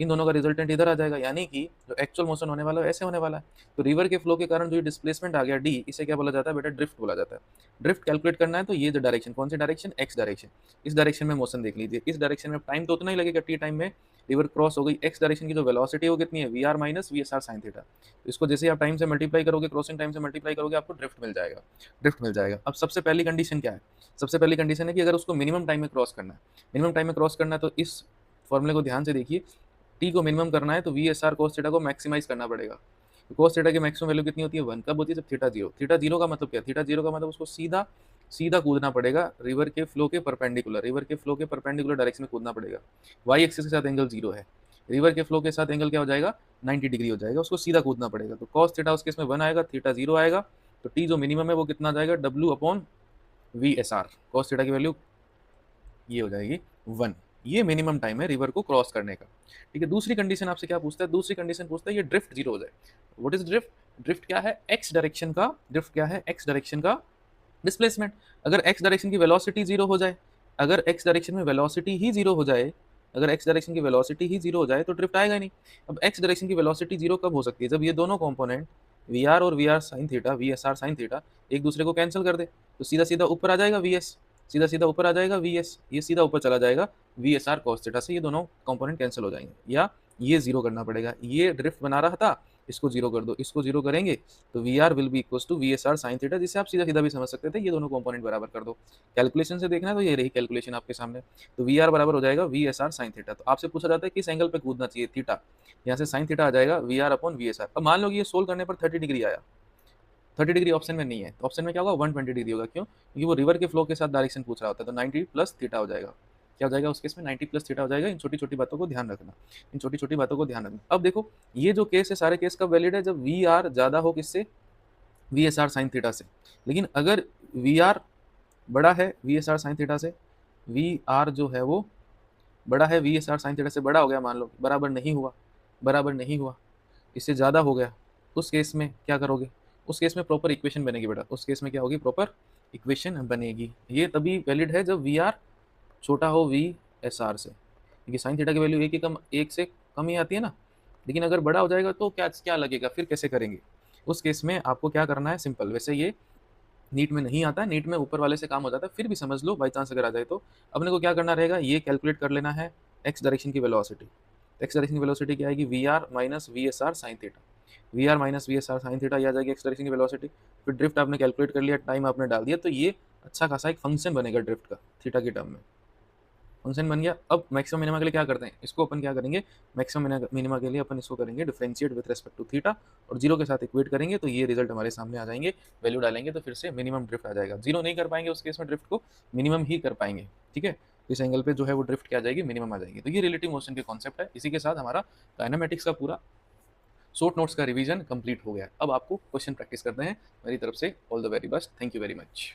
[SPEAKER 1] इन दोनों का रिजल्टेंट इधर आ जाएगा, यानी कि जो एक्चुअल मोशन होने वाला है ऐसे होने वाला है। तो रिवर के फ्लो के कारण जो डिस्प्लेसमेंट आ गया डी, इसे क्या बोला जाता है बेटा, ड्रिफ्ट बोला जाता है। ड्रिफ्ट कैलकुलेट करना है तो ये जो डायरेक्शन, कौन सी डायरेक्शन, एक्स डायरेक्शन, इस डायरेक्शन में मोशन देख लीजिए। इस डायरेक्शन में टाइम तो उतना ही लगेगा, टी टाइम में रिवर क्रॉस हो गई। एक्स डायरेक्शन की जो वेलोसिटी है वो कितनी है, we are minus v s r sine theta. इसको जैसे आप टाइम से मल्टीप्लाई करोगे, क्रॉसिंग टाइम से मल्टीप्लाई करोगे, आपको ड्रिफ्ट मिल जाएगा, ड्रिफ्ट मिल जाएगा। अब सबसे पहली कंडीशन क्या है, सबसे पहली कंडीशन है कि अगर उसको मिनिमम टाइम में क्रॉस करना है, मिनिमम टाइम में क्रॉस करना है तो इस फॉर्मूले को ध्यान से देखिए, टी को मिनिमम करना है तो we s are cos theta को मैक्सिमाइज करना पड़ेगा। कोस थीटा की मैक्सिमम वैल्यू कितनी होती है, 1 कब होती है, जब थीटा जीरो। थीटा जीरो का मतलब क्या, थीटा जीरो का मतलब उसको सीधा सीधा कूदना पड़ेगा रिवर के फ्लो के परपेंडिकुलर, रिवर के फ्लो के परपेंडिकुलर डायरेक्शन में कूदना पड़ेगा। वाई एक्सिस के साथ एंगल जीरो है, रिवर के फ्लो के साथ एंगल क्या हो जाएगा, 90 डिग्री हो जाएगा, उसको सीधा कूदना पड़ेगा। तो कॉस थीटा उसके इसमें 1 आएगा, थीटा जीरो आएगा, तो टी जो मिनिमम है वो कितना जाएगा, W upon v s r. Cos theta की वैल्यू ये हो जाएगी 1। ये मिनिमम टाइम है रिवर को क्रॉस करने का। ठीक है, दूसरी कंडीशन आपसे क्या पूछता है, दूसरी कंडीशन पूछता है ये ड्रिफ्ट जीरो हो जाए। व्हाट इज ड्रिफ्ट, ड्रिफ्ट क्या है, एक्स डायरेक्शन का, ड्रिफ्ट क्या है, एक्स डायरेक्शन का डिस्प्लेसमेंट। अगर एक्स डायरेक्शन की वेलोसिटी जीरो हो जाए, अगर एक्स डायरेक्शन में वेलोसिटी ही जीरो हो जाए, अगर एक्स डायरेक्शन की वेलोसिटी ही जीरो हो जाए तो ड्रिफ्ट आएगा ही नहीं। अब एक्स डायरेक्शन की वेलोसिटी जीरो कब हो सकती है, जब ये दोनों कंपोनेंट वी आर और v r sine theta, v s r sine theta एक दूसरे को कैंसिल कर दे, तो सीधा सीधा ऊपर आ जाएगा वी एस, सीधा सीधा ऊपर आ जाएगा वी एस, ये सीधा ऊपर चला जाएगा we s r cos theta से, ये दोनों कंपोनेंट कैंसिल हो जाएंगे, या ये जीरो करना पड़ेगा। ये ड्रिफ्ट बना रहा था, इसको जीरो कर दो, इसको जीरो करेंगे तो we r will be equal to v s r sine theta, जिसे आप सीधा सीधा भी समझ सकते थे, ये दोनों कंपोनेंट बराबर कर दो। कैलकुलेशन से देखना है तो ये रही कैलकुलेशन आपके सामने, तो वी आर बराबर हो जाएगा we s r sine theta. तो आपसे पूछा जाता है किस एंगल पे कूदना चाहिए, थीटा, यहाँ से साइन थीटा आ जाएगा v r upon v s r. अब मान लो कि ये सोल्व करने पर 30 डिग्री आया, 30 डिग्री ऑप्शन में नहीं है, तो ऑप्शन में क्या होगा, 120 डिग्री होगा। क्यों, क्योंकि वो रिवर के फ्लो के साथ डायरेक्शन पूछ रहा होता है, तो 90 प्लस थीटा हो जाएगा। क्या हो जाएगा उस केस में, 90 प्लस थीटा हो जाएगा। इन छोटी छोटी बातों को ध्यान रखना, इन छोटी छोटी बातों को ध्यान रखना। अब देखो ये जो केस है, सारे केस कब वैलिड है, जब वी आर ज्यादा हो किससे, we s r sine theta से। लेकिन अगर वी आर बड़ा है V s r sine theta से, वी आर जो है वो बड़ा है V s r sine theta से, बड़ा हो गया, मान लो बराबर नहीं हुआ, बराबर नहीं हुआ, इससे ज़्यादा हो गया, उस केस में क्या करोगे, उस केस में प्रॉपर इक्वेशन बनेगी बेटा, उस केस में क्या होगी, प्रॉपर इक्वेशन बनेगी। ये तभी वैलिड है जब वी आर छोटा हो वी एस आर से, क्योंकि साइन थीटा की वैल्यू एक ही कम, एक से कम ही आती है ना। लेकिन अगर बड़ा हो जाएगा तो क्या क्या लगेगा, फिर कैसे करेंगे, उस केस में आपको क्या करना है, सिंपल, वैसे ये नीट में नहीं आता है, नीट में ऊपर वाले से काम हो जाता है, फिर भी समझ लो बाई चांस अगर आ जाए तो अपने को क्या करना रहेगा, ये कैलकुलेट कर लेना है एक्स डायरेक्शन की वेलोसिटी। एक्स डायरेक्शन की वेलोसिटी क्या आएगी, v are minus v s r sine theta, v are minus v s r sine theta, ये आ जाएगी एक्स डायरेक्शन की वेलोसिटी। फिर ड्रिफ्ट आपने कैलकुलेट कर लिया, टाइम आपने डाल दिया, तो ये अच्छा खासा एक फंक्शन बनेगा ड्रिफ्ट का, थीटा की टर्म में फंक्शन बन गया। अब मैक्सिमम मिनिमा के लिए क्या करते हैं, इसको अपन क्या करेंगे, मैक्सिमम मिनिमा के लिए अपन इसको करेंगे differentiate with respect to theta, और जीरो के साथ इक्वेट करेंगे तो ये रिजल्ट हमारे सामने आ जाएंगे, वैल्यू डालेंगे तो फिर से मिनिमम ड्रिफ्ट आ जाएगा। जीरो नहीं कर पाएंगे उस केस में, ड्रिफ्ट को मिनिमम ही कर पाएंगे। ठीक है, इस एंगल पे जो है वो ड्रिफ्ट क्या आ जाएगी, मिनिमम आ जाएगी। तो ये रिलेटिव मोशन के कॉन्सेप्ट है। इसी के साथ हमारा काइनेमेटिक्स का पूरा शॉर्ट नोट्स का रिवीजन कंप्लीट हो गया। अब आपको क्वेश्चन प्रैक्टिस करते हैं। मेरी तरफ से all the very best, thank you very much.